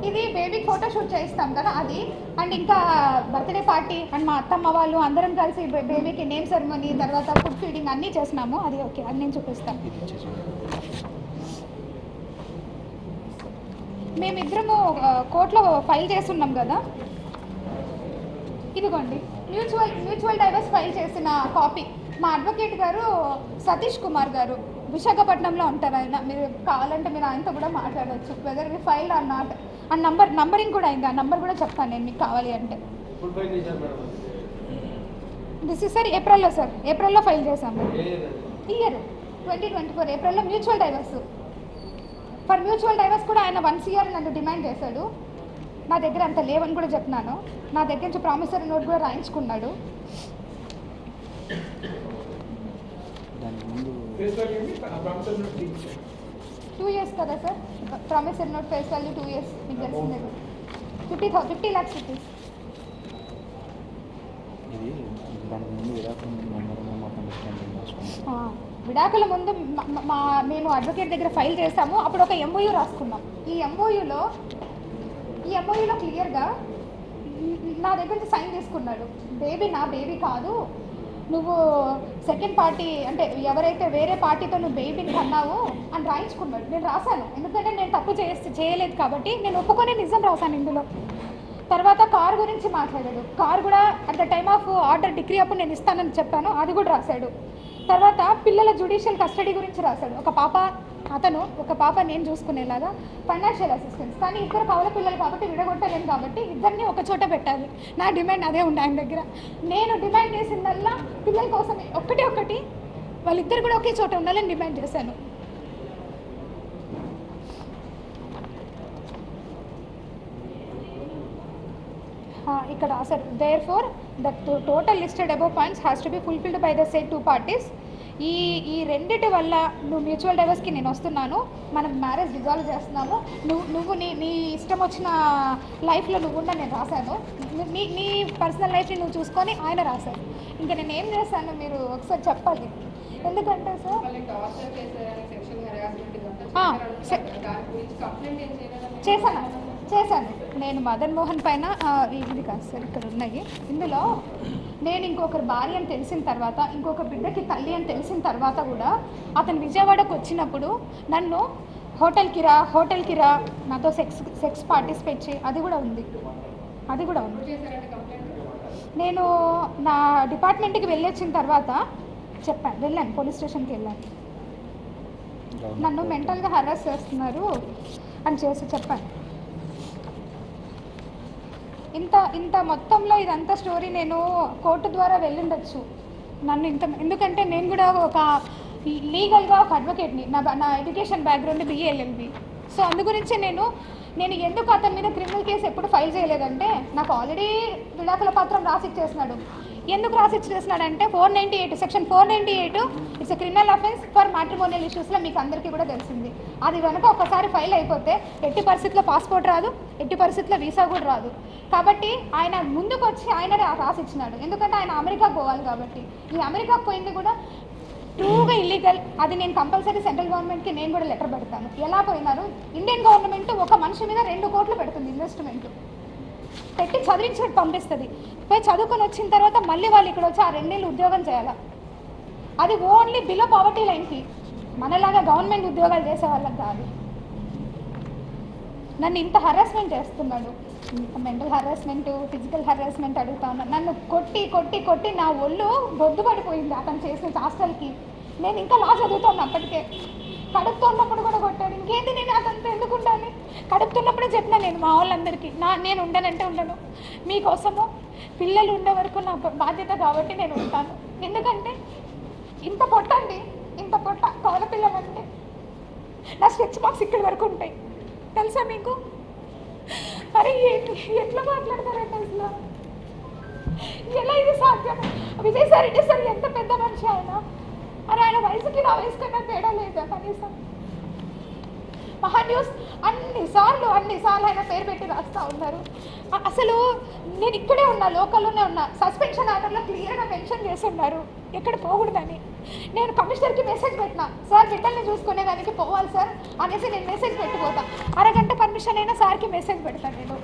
ఇది బేబీ ఫోటోషూట్ చేయిస్తాం కదా అది. అండ్ ఇంకా బర్త్డే పార్టీ అండ్ మా అత్తమ్మ వాళ్ళు అందరం కలిసి బేబీకి నేమ్ సెరమనీ, తర్వాత ఫుడ్ ఫీడింగ్ అన్నీ చేసినాము. అది ఓకే, అది నేను చూపిస్తాను. మేమిద్దరము కోర్టులో ఫైల్ చేస్తున్నాం కదా, ఇదిగోండి మ్యూచువల్ డైవర్స్ ఫైల్ చేసిన కాపీ. మా అడ్వకేట్ గారు సతీష్ కుమార్ గారు విశాఖపట్నంలో ఉంటారు. ఆయన మీరు కావాలంటే మీరు ఆయనతో కూడా మాట్లాడవచ్చు, whether we file or not. ఆ నంబరింగ్ కూడా అయింది, ఆ నంబర్ కూడా చెప్తాను నేను మీకు కావాలి అంటే. దిస్ ఇస్ సార్ ఏప్రిల్లో సార్, ఏప్రిల్లో ఫైల్ చేశాము. ఇయర్ 2024 ఏప్రిల్లో mutual divorce. For mutual divorce కూడా ఆయన 1 year నన్ను డిమాండ్ చేశాడు. నా దగ్గర అంత లేవని కూడా చెప్తున్నాను. నా దగ్గర నుంచి ప్రామిసరీ నోట్ కూడా రాయించుకున్నాడు. 2 years కదా sir promissory note, face value 2 years. మీకు తెలిసిందే 50 lakhs రూపీస్. విడాకుల ముందు మేము అడ్వకేట్ దగ్గర ఫైల్ చేసాము. అప్పుడు ఒక MOU రాసుకున్నాం. ఈ MOUలో క్లియర్గా నా దగ్గర నుంచి సైన్ తీసుకున్నాడు. బేబీ నా బేబీ కాదు, నువ్వు సెకండ్ పార్టీ అంటే ఎవరైతే వేరే పార్టీతో నువ్వు బేబీని కన్నావు అని రాయించుకున్నాడు. నేను రాశాను, ఎందుకంటే నేను తప్పు చేయలేదు కాబట్టి నేను ఒప్పుకొని నిజం రాశాను ఇందులో. తర్వాత కార్ గురించి మాట్లాడాడు. కార్ కూడా at the time of order degree అప్పుడు నేను ఇస్తానని చెప్పాను, అది కూడా రాశాడు. తర్వాత పిల్లల జ్యుడిషియల్ కస్టడీ గురించి రాశాడు. ఒక పాప నేను చూసుకునేలాగా ఫైనాన్షియల్ అసిస్టెన్స్. కానీ ఇద్దరు కవల పిల్లలు కాబట్టి విడగొట్టలేను కాబట్టి ఇద్దరిని ఒక చోట పెట్టాలి. నా డిమాండ్ అదే ఉండే ఆయన దగ్గర. నేను డిమాండ్ చేసిందల్లా పిల్లల కోసమే, ఒకటి వాళ్ళిద్దరు కూడా ఒకే చోట ఉండాలని డిమాండ్ చేశాను. ఇక్కడ రాశారు, therefore the total listed above points has to be fulfilled by the said 2 parties. ఈ రెండిటి వల్ల నువ్వు మ్యూచువల్ డైవర్స్కి నేను వస్తున్నాను, మనం మ్యారేజ్ డిజాల్వ్ చేస్తున్నాము, నువ్వు నీ ఇష్టం వచ్చిన లైఫ్లో నువ్వు ఉండ నేను రాశాను, నీ పర్సనల్ లైఫ్ని నువ్వు చూసుకొని ఆయన రాశాను. ఇంకా నేను ఏం చేశాను మీరు ఒకసారి చెప్పాలి. ఎందుకంటే సార్ చేశాను నేను మదన్ మోహన్ పైన. ఇది కాదు సార్, ఇక్కడ ఉన్నాయి. ఇందులో నేను ఇంకొకరు భార్య అని తెలిసిన తర్వాత, ఇంకొక బిడ్డకి తల్లి అని తెలిసిన తర్వాత కూడా అతను విజయవాడకు వచ్చినప్పుడు నన్ను హోటల్కి రా నాతో సెక్స్ పార్టిసిపేట్ చేయి, అది కూడా ఉంది. నేను నా డిపార్ట్మెంట్కి వెళ్ళొచ్చిన తర్వాత వెళ్ళాను, పోలీస్ స్టేషన్కి వెళ్ళాను. నన్ను మెంటల్గా హరాస్ చేస్తున్నారు అని చెప్పాను. ఇంత మొత్తంలో ఇదంతా స్టోరీ నేను కోర్టు ద్వారా వెళ్ళుండొచ్చు. ఎందుకంటే నేను కూడా ఒక లీగల్గా ఒక అడ్వకేట్ని, నా education background BA LLB. So అందు గురించి నేను ఎందుకు అతని మీద క్రిమినల్ కేసు ఎప్పుడు ఫైల్ చేయలేదంటే, నాకు ఆల్రెడీ విడాకుల పత్రం రాసిచ్చేసినాడు. ఎందుకు రాసిచ్చేసినాడంటే section 498 it's criminal offence for matrimonial ఇష్యూస్లో మీకు అందరికీ కూడా తెలిసింది. అది కనుక ఒకసారి ఫైల్ అయిపోతే ఎట్టి పరిస్థితుల్లో పాస్పోర్ట్ రాదు, ఎట్టి పరిస్థితుల్లో వీసా కూడా రాదు. కాబట్టి ఆయన ముందుకు వచ్చి ఆయననే రాసిచ్చినాడు. ఎందుకంటే ఆయన అమెరికాకు పోవాలి కాబట్టి. ఈ అమెరికాకు పోయింది కూడా ట్రూగా ఇల్లీగల్. అది నేను కంపల్సరీ సెంట్రల్ గవర్నమెంట్కి నేను కూడా లెటర్ పెడతాను. ఎలా పోయినారు, ఇండియన్ గవర్నమెంట్ ఒక మనిషి మీద 2 కోట్లు పెడుతుంది ఇన్వెస్ట్మెంట్ పెట్టి చదివించి పంపిస్తుంది. పోయి చదువుకొని వచ్చిన తర్వాత మళ్ళీ వాళ్ళు ఇక్కడ వచ్చి ఆ 2 నెలలు ఉద్యోగం చేయాలి. అది ఓన్లీ బిలో పావర్టీ లైన్కి, మనలాగా గవర్నమెంట్ ఉద్యోగాలు చేసే వాళ్ళకి కాదు. నన్ను ఇంత హరాస్మెంట్ చేస్తున్నాడు, మెంటల్ హరాస్మెంట్, ఫిజికల్ హరాస్మెంట్ అడుగుతా ఉన్నాను. నన్ను కొట్టి నా ఒళ్ళు బొద్దు పడిపోయింది అతను చేసిన హాస్టల్కి. నేను ఇంకా లా చదువుతాను అప్పటికే. కడుపుతున్నప్పుడు కూడా కొట్టాడు. ఇంకేంటి నేను అతనితో ఎందుకు ఉండాలి? కడుపుతున్నప్పుడే చెప్పినా నేను మా వాళ్ళందరికీ, నేను ఉండనంటే ఉండను, మీకోసము పిల్లలు ఉండే వరకు నా బాధ్యత కాబట్టి నేను ఉంటాను. ఎందుకంటే ఇంత పొట్ట కవల పిల్లలంటే నా స్ట్రెచ్ మార్క్స్ ఇక్కడి వరకు ఉంటాయి తెలుసా మీకు? అరే ఎట్లా మాట్లాడతారంటే అసలు ఎలా ఇది సాధ్యం? విజయసాయి రెడ్డి సార్ ఎంత పెద్ద మనిషి ఆయన. అరే ఆయన వయసుకి నా వయసు కన్నా తేడా లేదా కనీసం? మహాన్యూస్ అన్నిసార్లు ఆయన పేరు పెట్టి రాస్తూ ఉన్నారు. అసలు నేను ఇక్కడే ఉన్నా, లోకల్లోనే ఉన్నా. సస్పెన్షన్ ఆర్డర్లో క్లియర్గా మెన్షన్ చేసి ఉన్నారు ఎక్కడ పోకూడదని. నేను కమిషనర్కి మెసేజ్ పెట్టినా, సార్ బిడ్డల్ని చూసుకునేదానికి పోవాలి సార్ అనేసి నేను మెసేజ్ పెట్టిపోతా. అరగంట పర్మిషన్ అయినా సార్కి మెసేజ్ పెడతాను. నేను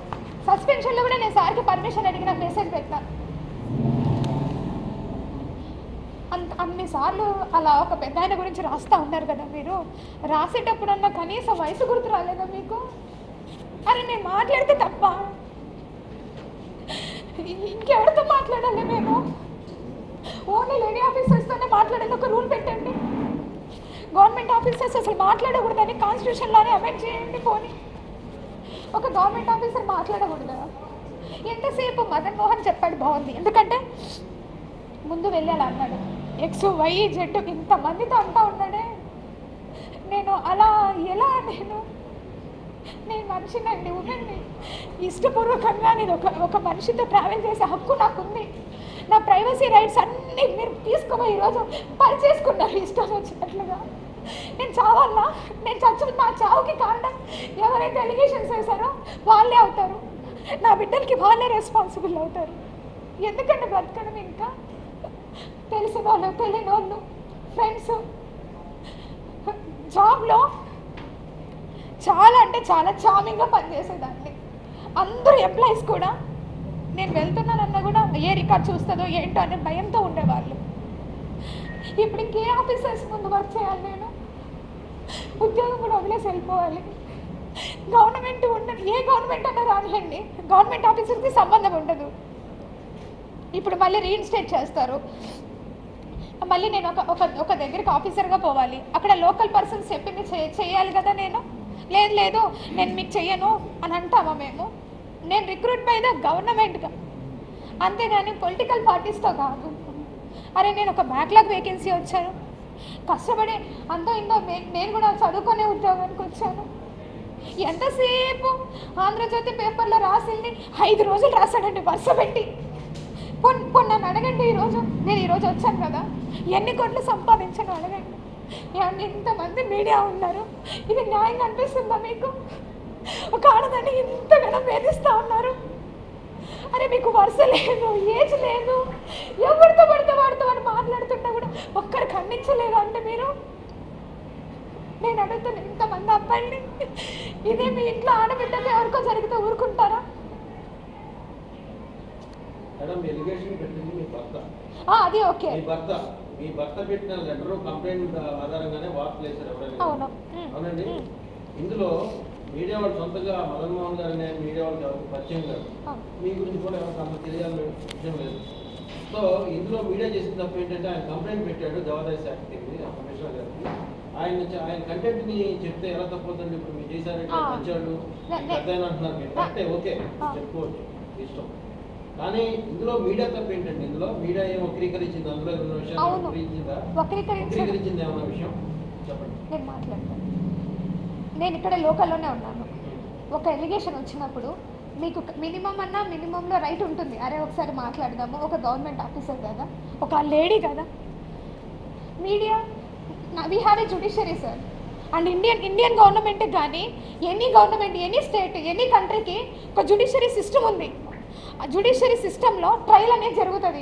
సస్పెన్షన్లో కూడా నేను సార్కి పర్మిషన్ అడిగిన మెసేజ్ పెడతాను. అన్నిసార్లు అలా ఒక పెద్ద ఆయన గురించి రాస్తూ ఉన్నారు కదా మీరు. రాసేటప్పుడన్నా కనీసం వయసు గుర్తు రాలేదా మీకు? అరే నేను మాట్లాడితే తప్ప ఇంకెవరితో మాట్లాడాలి? మేము ఓన్లీ లేడీ ఆఫీసర్స్తోనే మాట్లాడేది ఒక రూల్ పెట్టండి. గవర్నమెంట్ ఆఫీసర్స్ అసలు మాట్లాడకూడదని కాన్స్టిట్యూషన్లోనే అమెండ్ చేయండి. పోనీ ఒక గవర్నమెంట్ ఆఫీసర్ మాట్లాడకూడదా? ఎంతసేపు మదన్ మోహన్ చెప్పాడు బాగుంది. ఎందుకంటే ముందు వెళ్ళాలి అన్నాడు. ఎక్స్ వై జెడ్ ఇంతమందితో అంటా ఉన్నాడే. నేను అలా ఎలా నేను మనిషినండి, ఉనండి. ఇష్టపూర్వకంగా నేను ఒక మనిషితో ట్రావెల్ చేసే హక్కు నాకుంది. నా ప్రైవసీ రైట్స్ అన్నీ మీరు తీసుకోమని ఈరోజు పరిచేసుకున్నారు ఇష్టం వచ్చినట్లుగా. నేను చావాలా? నేను నా చావుకి కారణం ఎవరైతే ఎలిగేషన్స్ వేశారో వాళ్ళే అవుతారు. నా బిడ్డలకి వాళ్ళే రెస్పాన్సిబుల్ అవుతారు. ఎందుకంటే బ్రతకడం ఇంకా తెలిసిన వాళ్ళు, తెలియని వాళ్ళు, ఫ్రెండ్స్. జాబ్లో చాలా అంటే చాలా చామింగ్గా పనిచేసేదాన్ని. అందరూ ఎంప్లాయీస్ కూడా నేను వెళ్తున్నానన్నా కూడా ఏ రికార్డ్ చూస్తుందో ఏంటో అనే భయంతో ఉండేవాళ్ళు. ఇప్పుడు ఇంకే ఆఫీసర్స్ ముందు వర్క్ చేయాలి, నేను ఉద్యోగం కూడా వదిలేసి వెళ్ళిపోవాలి. గవర్నమెంట్ ఉండదు, ఏ గవర్నమెంట్ అన్నా రానియండి, గవర్నమెంట్ ఆఫీసర్కి సంబంధం ఉండదు. ఇప్పుడు మళ్ళీ రీఇన్స్టేట్ చేస్తారు. మళ్ళీ నేను ఒక దగ్గరికి ఆఫీసర్గా పోవాలి. అక్కడ లోకల్ పర్సన్స్ చెప్పింది చేయాలి కదా. లేదు నేను మీకు చెయ్యను అని అంటామా మేము? నేను రిక్రూట్ బై ద గవర్నమెంట్గా, అంతేగాని పొలిటికల్ పార్టీస్తో కాదు. అరే నేను ఒక బ్యాక్లాగ్ వేకెన్సీ వచ్చాను, కష్టపడి అంతో ఇంతో నేను కూడా చదువుకునే ఉద్యోగానికి వచ్చాను. ఎంతసేపు ఆంధ్రజ్యోతి పేపర్లో రాసింది 5 రోజులు రాశాడండి వరుస పెట్టి. నన్ను అడగండి, నేను ఈరోజు వచ్చాను కదా, ఎన్ని కోట్లు సంపాదించాను అడగండి. ఇంతమంది మీడియా ఉన్నారు, ఇది న్యాయంగా అనిపిస్తుందా మీకు? ఒక ఆడదాన్ని ఇంతగానో వేధిస్తూ ఉన్నారు. అరే మీకు వరుస లేదు, ఏజ్ లేదు, ఎవరితో పడితే వాడితో అని మాట్లాడుతున్నా కూడా ఒక్కరు ఖండించలేదు అంటే మీరు? నేను అడుగుతాను, ఇంతమంది అబ్బాయిని ఇదే మీ ఇంట్లో ఆడబిడ్డకి ఎవరికో జరిగితే ఊరుకుంటారా? అది ఓకే. మీ భర్త పెట్టిన లెటర్ కంప్లైంట్ ఆధారంగానే వార్తలు వేశారు ఎవరైనా? అవునండి. ఇందులో మీడియా వాళ్ళు సొంతగా మదన్ మోహన్ గారు అనే మీడియా వాళ్ళు పరిచయం గారు మీ గురించి కూడా ఎవరికి తెలియాలని విషయం లేదు. సో ఇందులో మీడియా చేసిన తప్పు ఏంటంటే ఆయన కంప్లైంట్ పెట్టాడు దేవాదాయ శాఖ కమిషనర్ గారికి. ఆయన కంటెంట్ ని చెప్తే ఎలా తప్పుతుందండి? ఇప్పుడు మీరు చేశారంటే మంచాడు పెద్ద అంటున్నారు మీరు, కరెక్టే, ఓకే చెప్పుకోవచ్చు, ఇష్టం. కానీ ఇందులో మీడియా తప్పు ఏంటండి? ఇందులో మీడియా ఏం వక్రీకరించింది? అందులో ఉన్న విషయాలు వక్రీకరించింది ఏమన్నా విషయం చెప్పండి. నేను మాట్లాడతాను. నేను ఇక్కడ లోకల్లోనే ఉన్నాను. ఒక ఎలిగేషన్ వచ్చినప్పుడు మీకు మినిమంలో రైట్ ఉంటుంది. అరే ఒకసారి మాట్లాడదాము, ఒక గవర్నమెంట్ ఆఫీసర్ కదా, ఒక లేడీ కదా. Media, we have a judiciary sir. And Indian government కానీ any government, any state, any కంట్రీకి ఒక జ్యుడిషియరీ సిస్టమ్ ఉంది. ఆ జ్యుడిషియరీ సిస్టంలో ట్రయల్ అనేది జరుగుతుంది.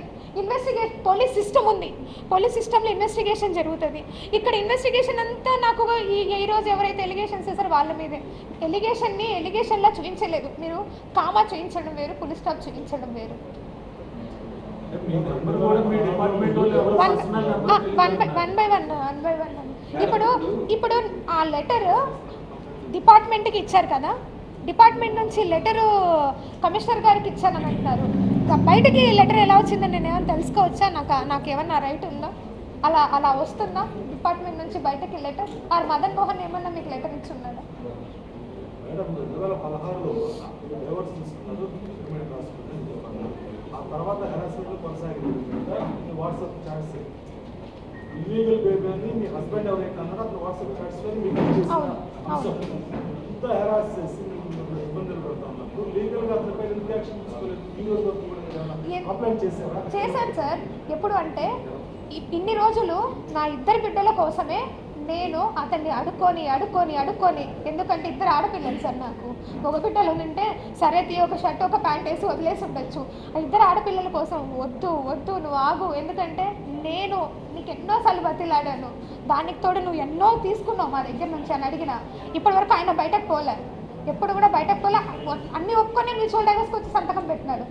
పోలీస్ సిస్టమ్ ఉంది, పోలీస్ సిస్టంలో ఇన్వెస్టిగేషన్ జరుగుతుంది. ఇక్కడ ఇన్వెస్టిగేషన్ అంతా నాకు ఈరోజు ఎవరైతే ఎలిగేషన్స్ చేశారో వాళ్ళ మీదే. ఎలిగేషన్లా చూపించలేదు. మీరు కామా చూపించడం వేరు, ఫుల్ స్టాప్ చూపించడం వేరు. One by one. ఇప్పుడు ఆ లెటర్ డిపార్ట్మెంట్కి ఇచ్చారు కదా, డిపార్ట్మెంట్ నుంచి లెటరు కమిషనర్ గారికి ఇచ్చానని అంటున్నారు. బయటకి లెటర్ ఎలా వచ్చిందని నేను ఏమైనా తెలుసుకోవచ్చా? నాకు ఏమన్నా రైట్ ఉందా? అలా వస్తుందా డిపార్ట్మెంట్ నుంచి బయటకి లెటర్? ఆర్ మదన్ మోహన్ ఏమన్నా మీకు లెటర్ ఇచ్చి ఉన్నాడా? ఇల్లీగల్ బేబీ మీ హస్బెండ్ ఎవరైతే అన్నారో అతను వాట్సాప్ చాట్స్లో మీకు ఇంత హెరాస్ చేసి ఇబ్బందులు పడుతూ ఉన్నప్పుడు లీగల్గా అతనిపై ఎందుకు యాక్షన్ తీసుకోలేదు? ఈ రోజు వరకు కూడా కంప్లైంట్ చేశారా? చేశాను సార్. ఎప్పుడు అంటే ఇన్ని రోజులు నా ఇద్దరు బిడ్డల కోసమే నేను అతన్ని అడుక్కొని ఎందుకంటే ఇద్దరు ఆడపిల్లలు సార్. నాకు ఒక బిడ్డలు ఉంటే సరే ఒక షర్ట్ ఒక ప్యాంట్ వేసి వదిలేసి ఉండొచ్చు. ఆ ఇద్దరు ఆడపిల్లల కోసం వద్దు నువ్వు ఆగు, ఎందుకంటే నేను నీకు ఎన్నోసార్లు బతిలాడాను, దానికి తోడు నువ్వు ఎన్నో తీసుకున్నావు మా దగ్గర నుంచి అని అడిగిన. ఇప్పటివరకు ఆయన బయటకు పోలే, ఎప్పుడు కూడా బయటకు పోలే. అన్నీ ఒప్పుకొని మ్యూచువల్ డైవర్స్కి వచ్చి సంతకం పెట్టినాడు.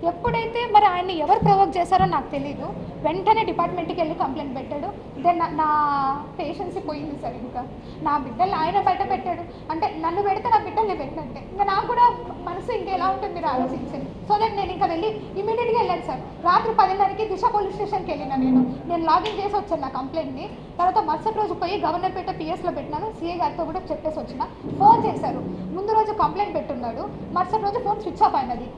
ఎప్పుడైతే మరి ఆయన్ని ఎవరు ప్రొవోక్ చేశారో నాకు తెలీదు. వెంటనే డిపార్ట్మెంట్కి వెళ్ళి కంప్లైంట్ పెట్టాడు. దెన్ నా పేషెన్సీ పోయింది సార్. ఇంకా నా బిడ్డల్ని ఆయన బయట పెట్టాడు అంటే నన్ను పెడితే నా బిడ్డల్ని పెట్టినట్టే. ఇంకా నాకు కూడా మనసు ఇంకెలా ఉంటుంది మీరు ఆలోచించండి. సో దట్ నేను ఇంకా వెళ్ళి ఇమీడియట్గా వెళ్ళాను సార్. రాత్రి 10:30కి దిశ పోలీస్ స్టేషన్కి వెళ్ళిన నేను లాగిన్ చేసి వచ్చాను నా కంప్లైంట్ని. తర్వాత మరుసటి రోజు పోయి గవర్నర్పేట పిఎస్లో పెట్టినాను. సీఏ గారితో కూడా చెప్పేసి వచ్చిన. ఫోన్ చేశారు, ముందు రోజు కంప్లైంట్ పెట్టున్నాడు, మరుసటి రోజు ఫోన్ స్విచ్ ఆఫ్ అయినది.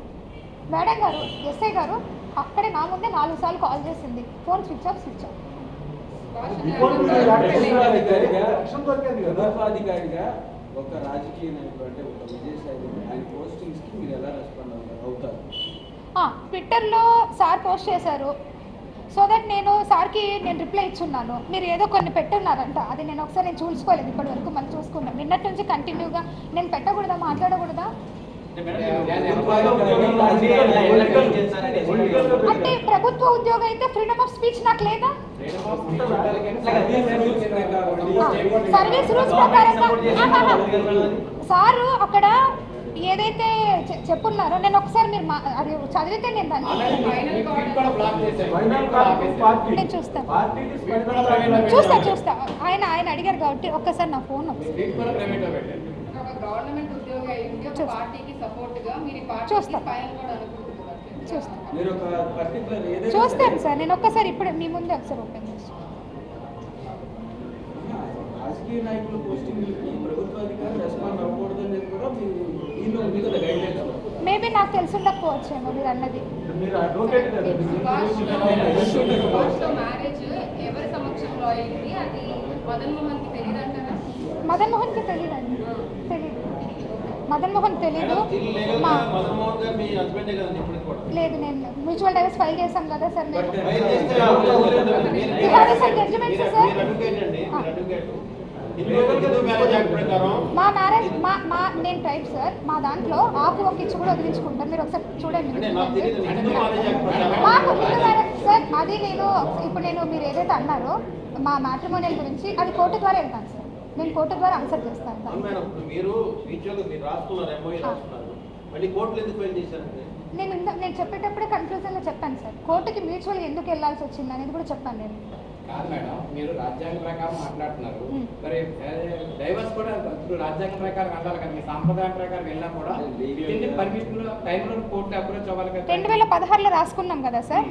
మేడం గారు, ఎస్ఐ గారు అక్కడే నా ముందే 4 సార్లు కాల్ చేసింది, ఫోన్ స్విచ్ ఆఫ్. ప్రభుత్వాధికారిగా ఒక రాజకీయ నాయకుడు అంటే ఒక విజయసాయి ఆయన పోస్టింగ్స్కి మీరు ఎలా రెస్పాండ్ అవుతారు? ట్విట్టర్లో సార్ పోస్ట్ చేశారు, సో దట్ నేను సార్కి రిప్లై ఇచ్చున్నాను. మీరు ఏదో కొన్ని పెట్టున్నారంట, అది నేను ఒకసారి చూసుకోలేదు ఇప్పటి వరకు, మళ్ళీ చూసుకున్నాను. నిన్నటి నుంచి కంటిన్యూగా నేను పెట్టకూడదా, మాట్లాడకూడదా అంటే ప్రభుత్వ ఉద్యోగం అయితే ఫ్రీడమ్ ఆఫ్ స్పీచ్ నాకు లేదా? సర్వీస్ రూల్స్ ప్రకారంగా సారు అక్కడ ఏదైతే చెప్పున్నారో నేను ఒకసారి మీరు అది చదివితే నేను దాన్ని చూస్తా. ఆయన అడిగారు కాబట్టి ఒక్కసారి నా ఫోన్ చూస్తాను సార్. నేను ఒక్కసారి ఇప్పుడు మీ ముందే ఒకసారి ఓపెన్ చేస్తాను. రాజకీయ నాయకుల పోస్టింగ్లకి ప్రభుత్వాధికారి రెస్పాండ్ అవ్వకూడదని కూడా మీరు మేబీ నాకు తెలిసి ఉండకపోవచ్చేమో మీరు అన్నది. మదన్ మోహన్కి తెలియదండి, తెలీదు. మదన్ మోహన్ తెలీదు. లేదు, నేను మ్యూచువల్ డైవర్స్ ఫైల్ చేశాం కదా సార్. మా మ్యారేజ్ నేను టైప్ సార్, మా దాంట్లో ఆకు ఒక ఇచ్చి కూడా వదిలించుకుంటాను. మీరు ఒకసారి చూడండి మాకు సార్. అది నేను ఇప్పుడు మీరు ఏదైతే అన్నారో మా మ్యాట్రిమోనియల్ గురించి, అది కోర్టు ద్వారా వెళ్తాను సార్. నేను కోర్టు ద్వారా ఆన్సర్ చేస్తాను. నేను చెప్పేటప్పుడే కన్క్లూజన్లో చెప్పాను సార్. కోర్టుకి మ్యూచువల్ ఎందుకు వెళ్ళాల్సి వచ్చింది అనేది కూడా చెప్పాను నేను. కాదు మేడం, మీరు రాజ్యాంగ ప్రకారం మాట్లాడుతున్నారు, మరి డైవర్స్ కూడా రాజ్యాంగ ప్రకారం వెళ్ళాలి కదా, మీ సాంప్రదాయం ప్రకారం వెళ్ళినా కూడా పర్మిషన్ టైంలో కోర్టు అప్రోచ్ అవ్వాలి కదా. 2016లో రాసుకున్నాం కదా సార్.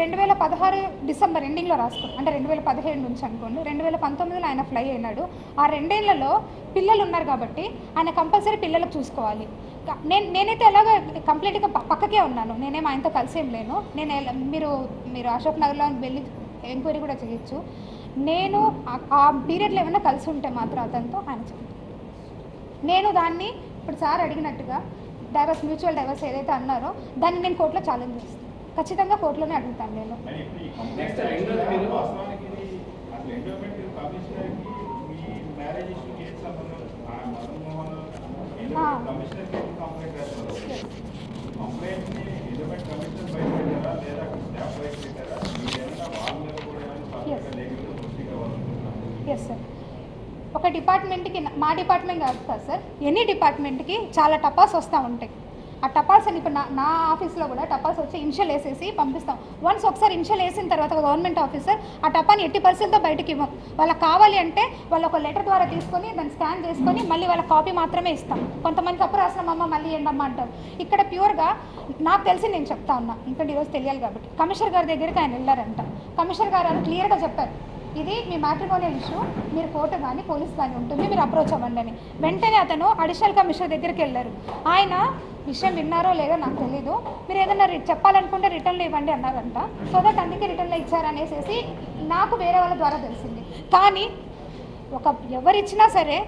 2016 డిసెంబర్ ఎండింగ్లో రాసుకున్నాం, అంటే 2017 నుంచి అనుకోండి. 2019లో ఆయన ఫ్లై అయినాడు. ఆ 2 ఏళ్లలో పిల్లలు ఉన్నారు కాబట్టి ఆయన కంపల్సరీ పిల్లలకు చూసుకోవాలి. నేనైతే ఎలాగో కంప్లీట్గా పక్కకే ఉన్నాను, నేనేం ఆయనతో కలిసి ఏం లేను. మీరు అశోక్ నగర్లో వెళ్ళి ఎంక్వైరీ కూడా చేయొచ్చు. నేను ఆ పీరియడ్లో ఏమైనా కలిసి ఉంటే మాత్రం అతనితో ఆయన చెప్తాను. నేను దాన్ని ఇప్పుడు సార్ అడిగినట్టుగా డైవర్స్, మ్యూచువల్ డైవర్స్ ఏదైతే అన్నారో దాన్ని నేను కోర్టులో ఛాలెంజ్ చేస్తాను. ఖచ్చితంగా కోర్టులోనే అడుగుతాను నేను. Yes sir. ఒక డిపార్ట్మెంట్కి, మా డిపార్ట్మెంట్ కాదు కదా సార్, ఎనీ డిపార్ట్మెంట్కి చాలా టపాస్ వస్తూ ఉంటాయి. ఆ టపాల్స్ అని ఇప్పుడు నా ఆఫీస్లో కూడా టపాల్స్ వచ్చి ఇన్షియల్ వేసేసి పంపిస్తాం. వన్స్ ఒకసారి ఇన్షియల్ వేసిన తర్వాత గవర్నమెంట్ ఆఫీసర్ ఆ టపాని 80% బయటకి ఇవ్వం. వాళ్ళకి కావాలి అంటే వాళ్ళు ఒక లెటర్ ద్వారా తీసుకొని దాన్ని స్కాన్ చేసుకొని మళ్ళీ వాళ్ళ కాపీ మాత్రమే ఇస్తాం. కొంతమంది తప్పు రాసినామమ్మ మళ్ళీ ఏంటమ్మా అంటారు. ఇక్కడ ప్యూర్గా నాకు తెలిసి నేను చెప్తా ఉన్నా, ఇంకా ఈరోజు తెలియాలి కాబట్టి. కమిషనర్ గారి దగ్గరికి ఆయన వెళ్ళారంట. కమిషనర్ గారు అది క్లియర్గా చెప్పారు, ఇది మీ మ్యాట్రిమోనియల్ ఇష్యూ, మీరు కోర్టు కానీ పోలీస్ కానీ ఉంటుంది, మీరు అప్రోచ్ అవ్వండి అని. వెంటనే అతను అడిషనల్ కమిషనర్ దగ్గరికి వెళ్ళారు. ఆయన విషయం విన్నారో లేదో నాకు తెలీదు, మీరు ఏదన్నా చెప్పాలనుకుంటే రిటర్న్లో ఇవ్వండి అన్నారంట. సో దట్ అందుకే రిటర్న్లో ఇచ్చారనేసి నాకు వేరే వాళ్ళ ద్వారా తెలిసింది. కానీ ఎవరిచ్చినా సరే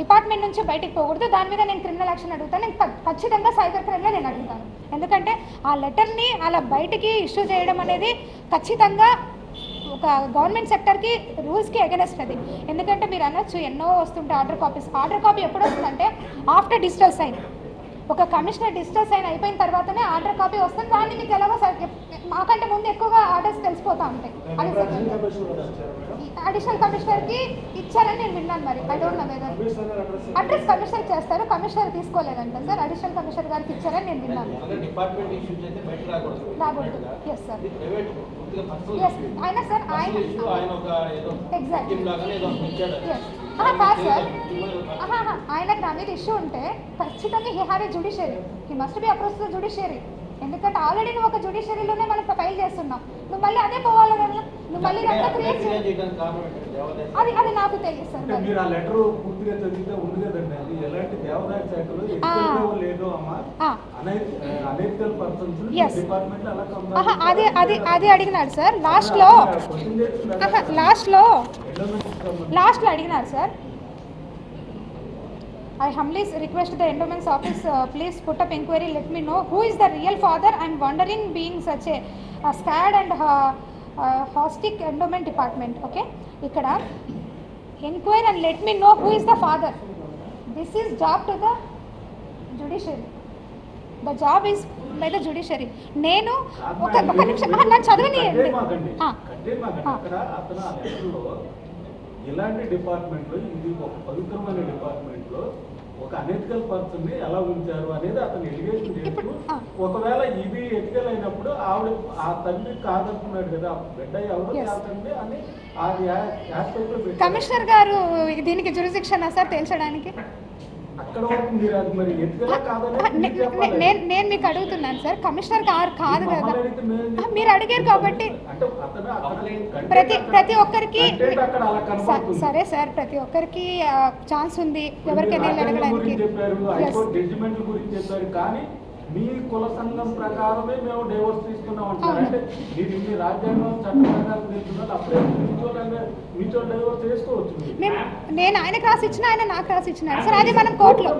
డిపార్ట్మెంట్ నుంచి బయటికి పోకూడదు. దాని మీద నేను క్రిమినల్ యాక్షన్ అడుగుతాను. నేను ఖచ్చితంగా సైబర్ క్రైమ్లో నేను అడుగుతాను. ఎందుకంటే ఆ లెటర్ని అలా బయటికి ఇష్యూ చేయడం అనేది ఖచ్చితంగా ఒక గవర్నమెంట్ సెక్టర్కి రూల్స్కి అగెనెస్ట్ అది. ఎందుకంటే మీరు అనొచ్చు ఎన్నో వస్తుంటే ఆర్డర్ కాపీస్. ఆర్డర్ కాపీ ఎప్పుడు వస్తుందంటే ఆఫ్టర్ డిజిటల్ సైన్. ఒక కమిషనర్ డిజిటల్ సైన్ అయిపోయిన తర్వాతనే ఆర్డర్ కాపీ వస్తుంది. దాన్ని మీకు ఎలాగో మాకంటే ముందు ఎక్కువగా ఆర్డర్స్ తెలిసిపోతూ ఉంటాయి. అది అడిషనల్ కమిషనర్కి ఇచ్చారని నేను విన్నాను. మరి I don't know whether address commissioner చేస్తారు, కమిషనర్ తీసుకోలేదంట సార్. అడిషనల్ కమిషనర్ గారికి ఇచ్చారని నేను విన్నాను. రాకూడదు. Yes sir. ఎస్ అయినా సార్ ఆయన ఎగ్జాక్ట్ కాదు సార్. ఆయనకు నా మీద ఇష్యూ ఉంటే ఖచ్చితంగా he have a judiciary, he must be approach to judiciary. ఎందుకంటే ఆల్రెడీ నువ్వు ఒక జ్యుడిషియరీలోనే మనం ఫైల్ చేస్తున్నాం, నువ్వు మళ్ళీ అదే పోవాలి కదా. నువ్వు మళ్ళీ ఇదంతా క్రియేట్ చేయడానికి కారణం ఏంటంటే దేవాదాయ అది నాకు తెలియదు సార్ అంటే మీరు ఆ లెటర్ పూర్తిగా చదివితే ఉంది కదండి, అది ఎలాంటి దేవాదాయ శాఖలో ఎక్కడో లేదో అమ్మా అనైతికల్ పర్సన్స్ Yes. డిపార్ట్మెంట్ అలా అది అడిగినాడు సార్ లాస్ట్లో అడిగినారు sir. I humbly request the endowments office, please put up inquiry, let me know who is the real father. I'm wondering being such a scared and hostic endowment department. Okay, ikkada inquire and let me know who is the father. This is job to the judiciary. The job is by the judiciary. నేను ఒక నిమిషం నన్ను చదవనియండి. అక్కడ అతను ఆ లెటర్లో ఇలాంటి డిపార్ట్మెంట్లో, ఇది ఒక పవిత్రమైన డిపార్ట్మెంట్లో ఒక అనెథికల్ పర్సన్ ని ఎలా ఉంచారు అనేది అతను ఎలిగేషన్ చేస్తూ, ఒకవేళ ఇది ఎథికల్ అయినప్పుడు ఆవిడ ఆ తండ్రి కాదనుకున్నాడు కదా, బిడ్డ ఎవరు కాదండి అని అది యాస్పెక్ట్ కమిషనర్ గారు దీనికి జ్యూరిడిక్షన్ సార్ తేల్చడానికి. అక్కడ వరకు మీరు అది మరి ఎథికల్ కాదని నేను మీకు అడుగుతున్నాను సార్, కమిషనర్ గారు కాదు కదా, మీరు అడిగారు కాబట్టి ప్రతి ఒక్కరికి సరే సార్, ప్రతి ఒక్కరికి ఛాన్స్ ఉంది ఎవరికైనా అడగడానికి. జడ్జిమెంట్ గురించి చెప్పారు కానీ మీ కుల సంఘం ప్రకారమే మేము డైవర్స్ తీసుకున్నాం అంటారు. అంటే మీరు ఇన్ని రాజ్యాంగం చట్ట ప్రకారం తీసుకున్నారు, అప్పుడే మ్యూచువల్ డైవర్స్ చేసుకోవచ్చు. నేను ఆయనకు రాసి ఇచ్చిన, ఆయన నాకు రాసి ఇచ్చినాడు సార్, అది మనం కోర్టులో.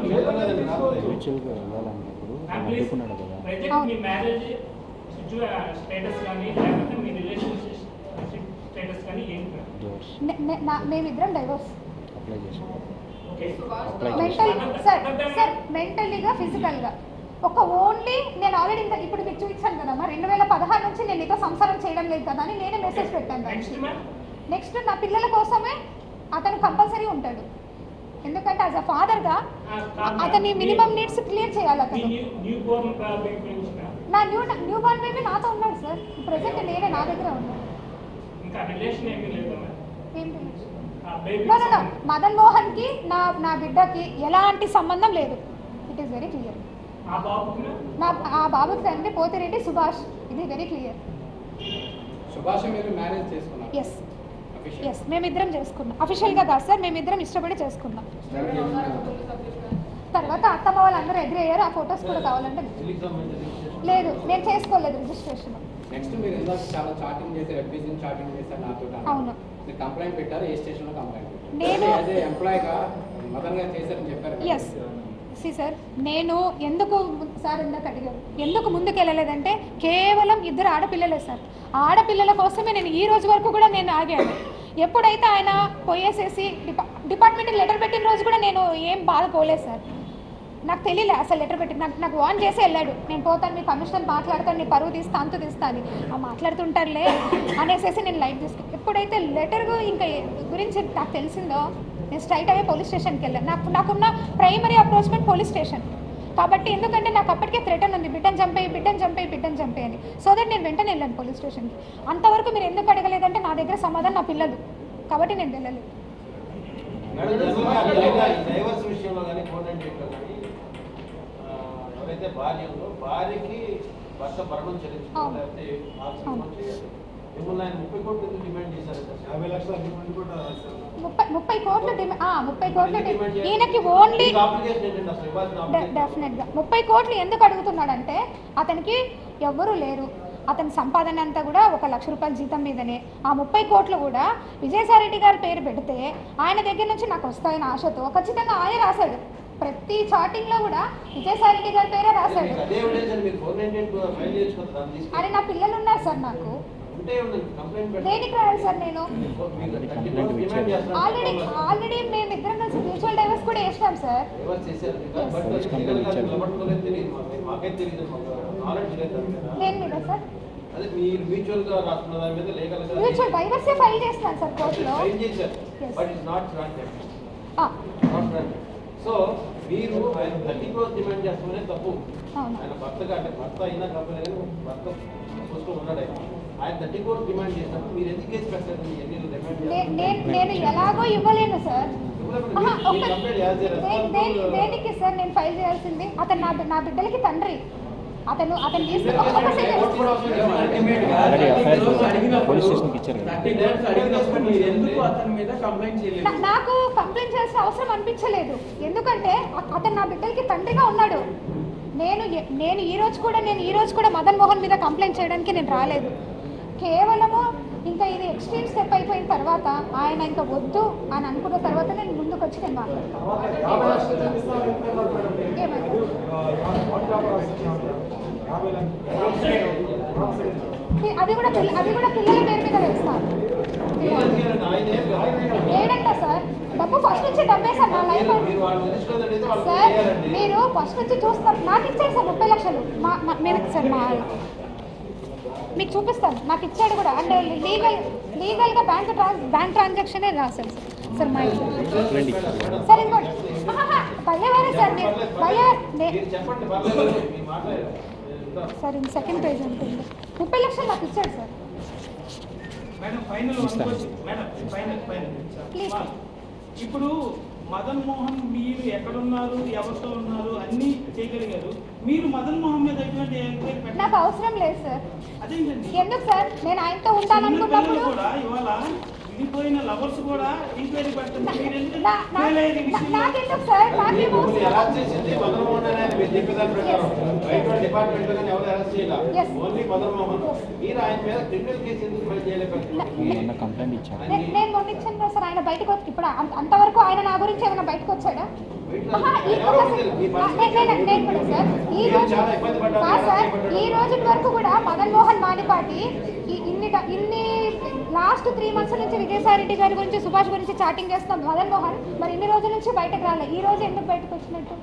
మేమిద్దరం డైవర్స్ మెంటల్లీగా ఫిజికల్గా ఒక ఓన్లీ నేను ఆల్రెడీ ఇప్పుడు మీకు చూపించాను కదమ్మా, 2016 నుంచి నేను నీతో సంసారం చేయడం లేదు కదా అని నేనే మెసేజ్ పెట్టాను. నెక్స్ట్ నా పిల్లల కోసమే అతను కంపల్సరీ ఉంటాడు, ఎందుకంటే యాజ్ అ ఫాదర్గా అతని మినిమం నీడ్స్ క్లియర్ చేయాలి. అతను నా న్యూ బార్న్ బేబీ నాతో ఉన్నాడు సార్, ప్రెసెంట్ నేనే నా దగ్గర ఉన్నాను. మదన్ మోహన్ కి నా బిడ్డకి ఎలాంటి సంబంధం లేదు. It is very clear. ఆ బాబుకి తండ్రి పోతిరెడ్డి సుభాష్, ఇది వెరీ క్లియర్. ఎస్ మేమిద్దరం చేసుకున్నాం, అఫీషియల్గా కాదు సార్, మేమిద్దరం ఇష్టపడి చేసుకున్నాం. తర్వాత అత్తమ్మ వాళ్ళందరూ అగ్రీ అయ్యారు, ఆ ఫొటోస్ కూడా కావాలంటే. లేదు నేను చేసుకోలేదు రిజిస్ట్రేషన్. నెక్స్ట్ మీరు ఇందాక చాలా చాటింగ్ చేశారు, ఎఫ్బీసీ చాటింగ్ చేశారు నాతో. అవును, మీరు కంప్లైంట్ పెట్టారు, ఏ స్టేషన్లో కంప్లైంట్ పెట్టారు? నేను యాజ్ ఏ ఎంప్లాయీగా మదన్ గారు చేశారని చెప్పారు. ఎస్ సార్, నేను ఎందుకు సార్ ఇందాక అడిగారు ఎందుకు ముందుకు వెళ్ళలేదంటే కేవలం 2 ఆడపిల్లలే సార్. ఆడపిల్లల కోసమే నేను ఈ రోజు వరకు కూడా నేను ఆగాను. ఎప్పుడైతే ఆయన పోయేసేసి డిపార్ట్మెంట్కి లెటర్ పెట్టిన రోజు కూడా నేను ఏం బాధపోలేదు సార్. నాకు తెలియలే అసలు లెటర్ పెట్టి, నాకు వాన్ చేసి వెళ్ళాడు, నేను పోతాను మీ కమిషనర్ మాట్లాడతాను, నీ పరువు తీస్తా అంతు తీస్తా అని. మాట్లాడుతుంటారులే అనేసేసి నేను లైట్ తీసుకుని, ఎప్పుడైతే లెటర్ ఇంకా గురించి నాకు తెలిసిందో నేను స్ట్రైట్ అవే పోలీస్ స్టేషన్కి వెళ్ళాను. నాకున్న ప్రైమరీ అప్రోచ్మెంట్ పోలీస్ స్టేషన్ కాబట్టి, ఎందుకంటే నాకు అప్పటికే థ్రెటన్ ఉంది, బిడ్డను చంపేయి అని. సో దట్ నేను వెంటనే వెళ్ళాను పోలీస్ స్టేషన్కి. అంతవరకు మీరు ఎందుకు అడగలేదంటే నా దగ్గర సమాధానం నా పిల్లలు కాబట్టి నేను వెళ్ళలేదు. డైవర్స్ విషయంలో కానీ ఎవరైతే భార్య ఉందో భార్యకి భర్త భరణం చెల్లించుకోవాలి, మిమ్మల్ని ఆయన 30 కోట్లు డిమాండ్ చేశారు. 50 లక్షల డిమాండ్ కూడా 30 కోట్లు ఈయనకి ఓన్లీ డెఫినెట్గా 30 కోట్లు ఎందుకు అడుగుతున్నాడంటే అతనికి ఎవ్వరూ లేరు, అతని సంపాదన అంతా కూడా 1 లక్ష రూపాయల జీతం మీదనే. ఆ 30 కోట్లు కూడా విజయసాయిరెడ్డి గారి పేరు పెడితే ఆయన దగ్గర నుంచి నాకు వస్తాయని ఆశతో ఖచ్చితంగా ఆయన రాశాడు. ప్రతి చాటింగ్ లో కూడా విజయసాయిరెడ్డి గారి పేరే రాశాడు. అరే నా పిల్లలు ఉన్నారు సార్, నాకు దేనికి రాయాలి సార్? నేను ఆల్రెడీ మేమిద్దరం కలిసి మ్యూచువల్ డైవర్స్ కూడా వేసినాం సార్. దేని మీద సార్? మ్యూచువల్ డైవర్స్ ఫైల్ చేస్తున్నాను సార్ కోర్టులో. సో మీరు ఆయన 30 crores డిమాండ్ చేస్తామనే తప్పు. ఆయన భర్తగా అంటే భర్త అయినా కంపెనీ భర్త చూస్తూ ఉన్నాడు, ఆయన 30 crores డిమాండ్ చేసినప్పుడు మీరు ఎందుకు కేసు పెట్టలేదు? నేను ఎలాగో ఇవ్వలేను సార్. దేనికి సార్ నేను ఫైల్ చేయాల్సింది? అతను నా బిడ్డలకి తండ్రి, అతను తీసుకుని ఒక సెకండ్ నాకు కంప్లైంట్ చేయాల్సిన అవసరం అనిపించలేదు. ఎందుకంటే అతను నా బిడ్డలకి తండ్రిగా ఉన్నాడు. నేను ఈ రోజు కూడా మదన్ మోహన్ మీద కంప్లైంట్ చేయడానికి నేను రాలేదు. కేవలము ఇంకా ఇది ఎక్స్ట్రీమ్ స్టెప్ అయిపోయిన తర్వాత ఆయన ఇంకా వద్దు అని అనుకున్న తర్వాత నేను ముందుకు వచ్చి నేను మాట్లాడతాను. అది కూడా పిల్లల పేరు మీద వేస్తారు. ఏడంట సార్ డబ్బు ఫస్ట్ నుంచి డబ్బే సార్ నా లైఫ్ సార్. మీరు ఫస్ట్ నుంచి చూస్తారు. నాకు ఇచ్చాడు సార్ 30 లక్షలు మీరు సార్ మీకు చూపిస్తాను. నాకు ఇచ్చాడు కూడా. అండ్ లీగల్గా బ్యాంక్ ట్రాన్సాక్షనే రాశాను సార్ మా సార్. ఇంకోటి భయ్యవారే సార్ సార్ సెకండ్ పేజ్ ఉంటుంది. 30 లక్షలు నాకు ఇచ్చాడు సార్. ప్లీజ్ ఇప్పుడు మదన్ మోహన్ మీరు ఎక్కడున్నారు, ఎవరితో ఉన్నారు అన్ని చేయగలిగారు. మీరు మదన్ మోహన్ మీద ఎటువంటి ఎంక్వైరీ నాకు అవసరం లేదు సార్. అదేంటండి ఎందుకు సార్? నేను ఆయనతో ఉంటాననుకున్నప్పుడు కూడా ఇవాళ విడిపోయిన లవర్స్ కూడా ఎంక్వైరీ పెడుతున్నారు. నాకెందుకు సార్? నాకేమో నేను మొన్న ఇచ్చాను సార్. ఆయన బయటకు వచ్చి ఇప్పుడు అంతవరకు ఆయన నా గురించి ఏమైనా బయటకు వచ్చాడా? ఈ రోజు వరకు కూడా మదన్ మోహన్ మానిపాటి ఇన్ని లాస్ట్ 3 months నుంచి విజయసాయి రెడ్డి గారి గురించి, సుభాష్ గురించి చాటింగ్ చేస్తాం మదన్ మోహన్. మరి ఇన్ని రోజుల నుంచి బయటకు రాలే. ఈ రోజు ఎందుకు బయటకు వచ్చినట్టు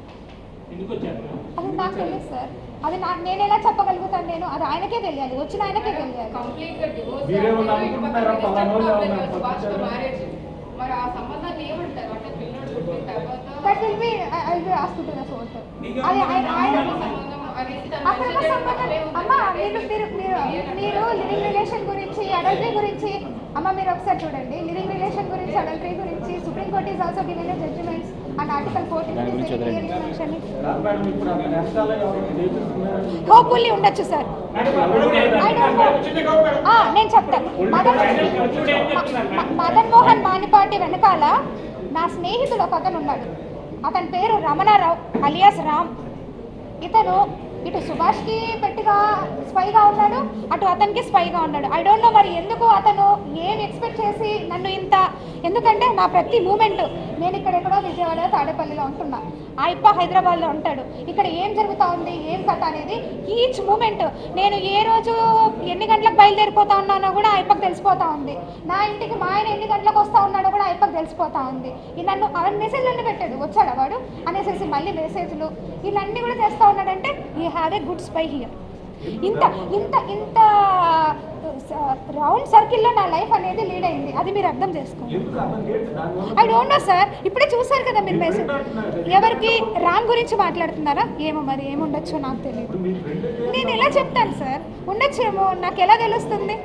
అది నాకు తెలియదు సార్. అది నేను ఎలా చెప్పగలుగుతాను? నేను అది ఆయనకే తెలియాలి, వచ్చిన ఆయనకే తెలియాలి. That will be, I will be asked to do the source. అమ్మ మీరు లివింగ్ రిలేషన్ గురించి, అడల్టరీ గురించి అమ్మ మీరు ఒకసారి చూడండి. లివింగ్ రిలేషన్ గురించి, అడల్టరీ గురించి supreme court is also given judgements and article 14 hopefully ఉండొచ్చు సార్. నేను చెప్తాను. మదన్ మోహన్ మానిపాటి వెనకాల నా స్నేహితుడు ఒక అతను ఉన్నాడు. అతని పేరు రమణారావు అలియాస్ రామ్. ఇతను ఇటు సుభాష్కి పెట్టిగా స్పైగా ఉన్నాడు, అటు అతనికి స్పైగా ఉన్నాడు. ఐ డోంట్ నో మరి ఎందుకు అతను ఏం ఎక్స్పెక్ట్ చేసి నన్ను ఇంత, ఎందుకంటే నా ప్రతి మూమెంట్ నేను ఇక్కడెక్కడో విజయవాడ తాడేపల్లిలో ఉంటున్నా, ఆయప్ప హైదరాబాద్లో ఉంటాడు. ఇక్కడ ఏం జరుగుతూ ఉంది, ఏం కథ అనేది ఈచ్ మూమెంట్ నేను ఏ రోజు ఎన్ని గంటలకు బయలుదేరిపోతా ఉన్నానో కూడా ఆయప్పకు తెలిసిపోతూ ఉంది. నా ఇంటికి మా ఆయన ఎన్ని గంటలకు వస్తూ ఉన్నాడో కూడా ఆయప్పకు తెలిసిపోతూ ఉంది. నన్ను అవన్నీ మెసేజ్లన్నీ పెట్టాడు, వచ్చాడు వాడు అనేసి మళ్ళీ మెసేజ్లు ఇవన్నీ కూడా చేస్తూ ఉన్నాడంటే you have a good spy here. ఇంత ఇంత ఇంత రౌండ్ సర్కిల్లో నా లైఫ్ అనేది లీడ్ అయింది. అది మీరు అర్థం చేసుకోండి. I don't no sir. ఇప్పుడే చూసారు కదా మీరు మెసేజ్. ఎవరికి రామ్ గురించి మాట్లాడుతున్నారా? ఏమో మరి ఏముండొచ్చో నాకు తెలియదు. నేను ఎలా చెప్తాను సార్? ఉండొచ్చేమో, నాకు ఎలా తెలుస్తుంది?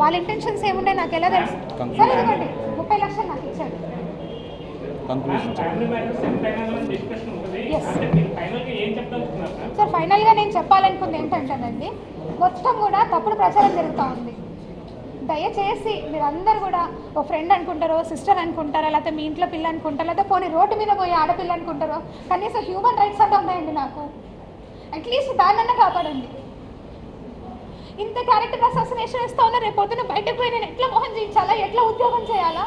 వాళ్ళ ఇంటెన్షన్స్ ఏమున్నాయి నాకు ఎలా తెలుసు? సరే ఇదిగోండి 30 లక్షలు నాకు ఇచ్చాడు. సార్ ఫైనల్గా నేను చెప్పాలనుకుంది ఏంటంటేనండి, మొత్తం కూడా తప్పుడు ప్రచారం జరుగుతూ ఉంది. దయచేసి మీరందరూ కూడా ఓ ఫ్రెండ్ అనుకుంటారో, సిస్టర్ అనుకుంటారో, లేకపోతే మీ ఇంట్లో పిల్ల అనుకుంటారో, లేకపోతే పోనీ రోడ్డు మీద పోయి ఆడపిల్ల అనుకుంటారో, కనీసం హ్యూమన్ రైట్స్ అంటే ఉన్నాయండి నాకు. అట్లీస్ట్ దాన్నన్నా కాపాడండి. ఇంత క్యారెక్టర్ అసాసినేషన్ ఇస్తా ఉన్నా, రేపు పొద్దున బయటకు పోయి నేను ఎట్లా మోహన్ చేయించాలా, ఎట్లా ఉద్యోగం చేయాలా?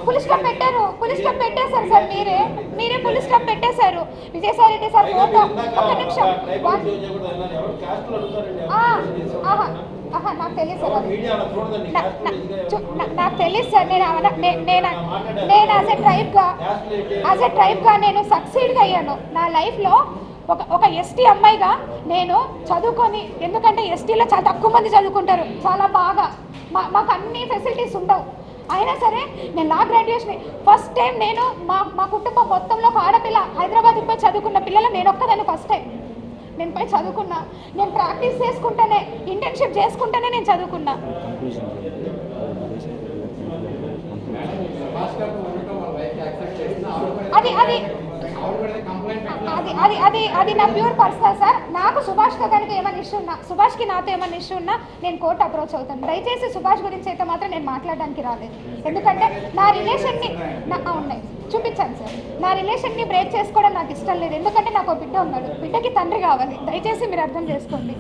పులిస్ స్టాప్ పెట్టారు, పులిస్ స్టాప్ పెట్టేశారు సార్. మీరే పులిస్ స్టాప్ పెట్టేశారు. విజయసాయి రెడ్డి సార్ ఫోటో ఒక్క నిమిషం. నాకు తెలియదు సార్, నాకు తెలియదు సార్. నేను యాజ్ ఎ ట్రైబ్గా నేను సక్సీడ్గా అయ్యాను నా లైఫ్లో. ఒక ఎస్టీ అమ్మాయిగా నేను చదువుకొని, ఎందుకంటే ఎస్టీలో చాలా తక్కువ మంది చదువుకుంటారు, చాలా బాగా మాకు అన్ని ఫెసిలిటీస్ ఉండవు. అయినా సరే నేను లా గ్రాడ్యుయేషన్ ఫస్ట్ టైం నేను మా కుటుంబం మొత్తంలో ఒక ఆడపిల్ల హైదరాబాద్కి పోయి చదువుకున్న పిల్లలు నేను ఒక్కదాన్ని ఫస్ట్ టైం నేను పోయి చదువుకున్నా. నేను ప్రాక్టీస్ చేసుకుంటేనే, ఇంటర్న్షిప్ చేసుకుంటేనే నేను చదువుకున్నా. అది అది అది అది అది నా ప్యూర్ పర్సనల్ సార్. నాకు సుభాష్తో కనుక ఏమైనా ఇష్యూ ఉన్నా, సుభాష్కి నాతో ఏమైనా ఇష్యూ ఉన్నా నేను కోర్టు అప్రోచ్ అవుతాను. దయచేసి సుభాష్ గురించి అయితే మాత్రం నేను మాట్లాడడానికి రాలేదు. ఎందుకంటే నా రిలేషన్ని ఉన్నాయి చూపించాను సార్. నా రిలేషన్ని బ్రేక్ చేసుకోవడం నాకు ఇష్టం లేదు. ఎందుకంటే నాకు ఒక బిడ్డ ఉన్నాడు, బిడ్డకి తండ్రి కావాలి. దయచేసి మీరు అర్థం చేసుకోండి.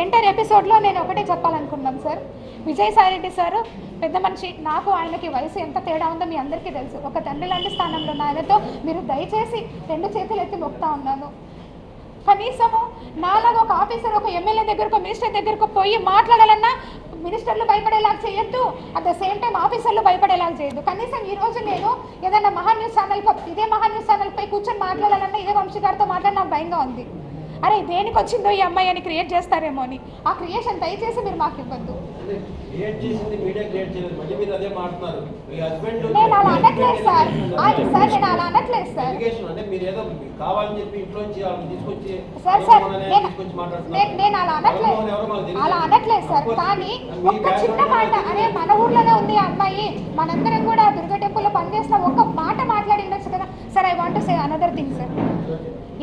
ఎంటర్ ఎపిసోడ్లో నేను ఒకటే చెప్పాలనుకున్నాను సార్. విజయసాయిరెడ్డి సార్ పెద్ద మనిషి, నాకు ఆయనకి వయసు ఎంత తేడా ఉందో మీ అందరికీ తెలుసు. ఒక తండ్రి లాంటి స్థానంలో ఉన్న ఆయనతో మీరు దయచేసి 2 చేతులు ఎత్తి మొక్తా ఉన్నాను. కనీసము నాలాగా ఒక ఆఫీసర్ ఒక ఎమ్మెల్యే దగ్గరకు మినిస్టర్ దగ్గరకు పోయి మాట్లాడాలన్నా మినిస్టర్లు భయపడేలాగా చేయొద్దు, అట్ ద సేమ్ టైం ఆఫీసర్లు భయపడేలాగా చేయొద్దు. కనీసం ఈరోజు నేను ఏదైనా మహాన్యూస్ ఛానల్ ఇదే మహాన్యూస్ ఛానల్పై కూర్చొని మాట్లాడాలన్నా ఇదే వంశీ గారితో మాట్లాడి నాకు భయంగా ఉంది. అరే దేనికి వచ్చిందో ఈ అమ్మాయి అని క్రియేట్ చేస్తారేమో అని. ఆ క్రియేషన్ దయచేసి మీరు మాకు ఇవ్వద్దు. క్రియేట్ చేసింది మీడియా క్రియేట్ చేయలేదు. మళ్ళీ మీరు అదే మాట్లాడుతున్నారు. మీ హస్బెండ్ నేను అలా అనట్లేదు సార్. సార్ నేను అలా అనట్లేదు సార్. అంటే మీరు ఏదో కావాలని చెప్పి ఇంట్లో నుంచి వాళ్ళని తీసుకొచ్చి సార్ సార్ తీసుకొచ్చి మాట్లాడుతున్నారు. నేను అలా అనట్లేదు సార్. కానీ ఒక్క చిన్న మాట, అరే మన ఊర్లోనే ఉంది ఆ అమ్మాయి, మనందరం కూడా దుర్గా టెంపుల్లో పనిచేసిన ఒక్క మాట మాట్లాడి ఉండొచ్చు కదా sir. I want to say another thing sir.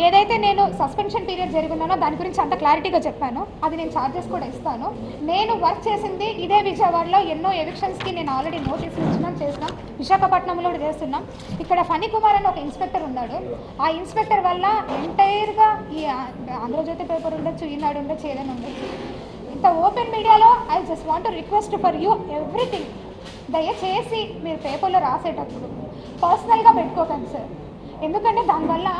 ఏదైతే నేను సస్పెన్షన్ పీరియడ్ జరిగిందో దాని గురించి అంత క్లారిటీగా చెప్పాను. అది నేను ఛార్జెస్ కూడా ఇస్తాను. నేను వర్క్ చేసింది ఇదే విజయవాడలో ఎన్నో ఎవిక్షన్స్కి నేను ఆల్రెడీ నోటీసులు చేసినాం. విశాఖపట్నంలో కూడా చేస్తున్నాం. ఇక్కడ ఫణి కుమార్ అని ఒక ఇన్స్పెక్టర్ ఉన్నాడు. ఆ ఇన్స్పెక్టర్ వల్ల ఎంటైర్గా ఈ ఆంధ్రజ్యోతి పేపర్ ఉండొచ్చు, ఈనాడు ఉండొచ్చు, ఏదైనా ఉండొచ్చు, ఇంత ఓపెన్ మీడియాలో I just want request for you everything. దయచేసి మీరు పేపర్లో రాసేటప్పుడు పర్సనల్గా పెట్టుకోకండి సార్. ఎందుకంటే దానివల్ల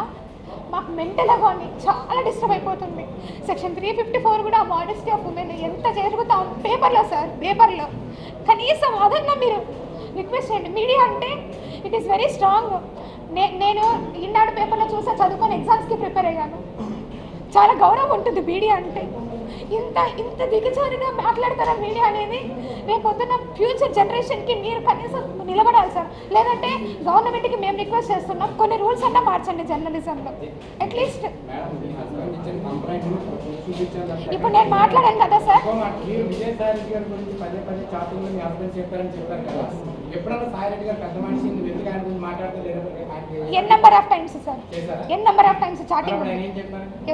మాకు మెంటల్గా కానీ చాలా డిస్టర్బ్ అయిపోతుంది. సెక్షన్ 354 కూడా మోడెస్టీ ఆఫ్ ఉమెన్ ఎంత జరుగుతా ఉంది పేపర్లో సార్. పేపర్లో కనీసం అదన్నా మీరు రిక్వెస్ట్ చేయండి. మీడియా అంటే ఇట్ ఈస్ వెరీ స్ట్రాంగ్. నేను ఈనాడు పేపర్లో చూసా, చదువుకొని ఎగ్జామ్స్కి ప్రిపేర్ అయ్యాను. చాలా గౌరవం ఉంటుంది మీడియా అంటే. ఇంత దిగజారిగా మాట్లాడతారా మీడియా అనేది? రేపు పొద్దున్న ఫ్యూచర్ జనరేషన్కి మీరు కనీసం నిలబడాలి సార్. లేదంటే గవర్నమెంట్కి మేము రిక్వెస్ట్ చేస్తున్నాం, కొన్ని రూల్స్ అన్నా మార్చండి జర్నలిజంలో అట్లీస్ట్. ఇప్పుడు నేను మాట్లాడాను కదా సార్. మీరు విజయసాయిరెడ్డి గారి గురించి పదే చాటింగ్లో మీ హస్బెండ్ చెప్పారని చెప్పారు కదా. ఎప్పుడన్నా సాయిరెడ్డి గారు పెద్ద మనిషి ఎందుకు ఆయన గురించి మాట్లాడలేదు? N number of times sir, N number of times chatting.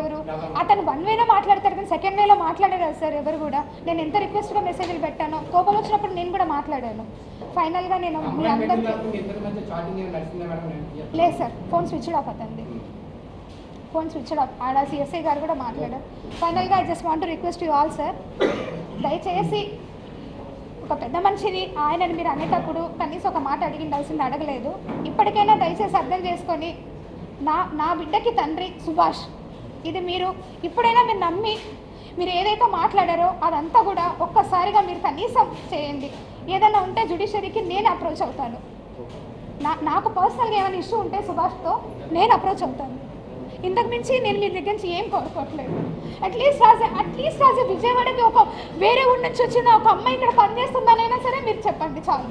ఎవరు అతను 1 వేలో మాట్లాడతారు కానీ 2nd వేలో మాట్లాడారు కదా సార్ ఎవరు కూడా. నేను ఎంత రిక్వెస్ట్గా మెసేజ్లు పెట్టాను, కోపం వచ్చినప్పుడు నేను కూడా మాట్లాడాను. ఫైనల్గా నేను మీ అందరికీ లేదు సార్, ఫోన్ స్విచ్ ఆఫ్ అవుతుంది. Phone switch off. ఆడ సిఎస్ఐ గారు కూడా మాట్లాడారు. ఫైనల్గా I just want to request you all sir, దయచేసి ఒక పెద్ద మనిషిని ఆయనని మీరు అనేటప్పుడు కనీసం ఒక మాట అడిగిండాల్సింది అడగలేదు. ఇప్పటికైనా దయచేసి అర్థం చేసుకొని నా బిడ్డకి తండ్రి సుభాష్, ఇది మీరు ఇప్పుడైనా మీరు నమ్మి మీరు ఏదైతే మాట్లాడారో అదంతా కూడా ఒక్కసారిగా మీరు కనీసం చేయండి. ఏదైనా ఉంటే జ్యుడిషియరీకి నేను అప్రోచ్ అవుతాను. నాకు పర్సనల్గా ఏమైనా ఇష్యూ ఉంటే సుభాష్తో నేను అప్రోచ్ అవుతాను. ఇంతకు మించి నేను మీ దగ్గర నుంచి ఏం కోరుకోవట్లేదు. అట్లీస్ట్ రాజే విజయవాడకి ఒక వేరే ఊరి నుంచి వచ్చిన ఒక అమ్మాయి ఇక్కడ పనిచేస్తుందనైనా సరే మీరు చెప్పండి చాలు.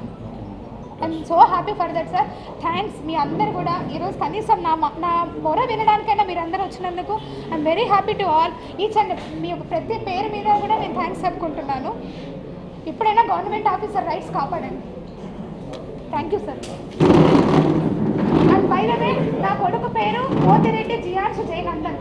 I'm so happy for that sir. Thanks. మీ అందరు కూడా ఈరోజు కనీసం నా మొర వినడానికైనా మీరు అందరూ వచ్చినందుకు I'm very happy to all each and మీ ప్రతి పేరు మీద కూడా నేను థ్యాంక్స్ చెప్పుకుంటున్నాను. ఇప్పుడైనా గవర్నమెంట్ ఆఫీసర్ రైట్స్ కాపాడండి. Thank you sir. And by the way నా కొడుకు పేరు మోతిరెడ్డి జియాన్స్ జయనందన్.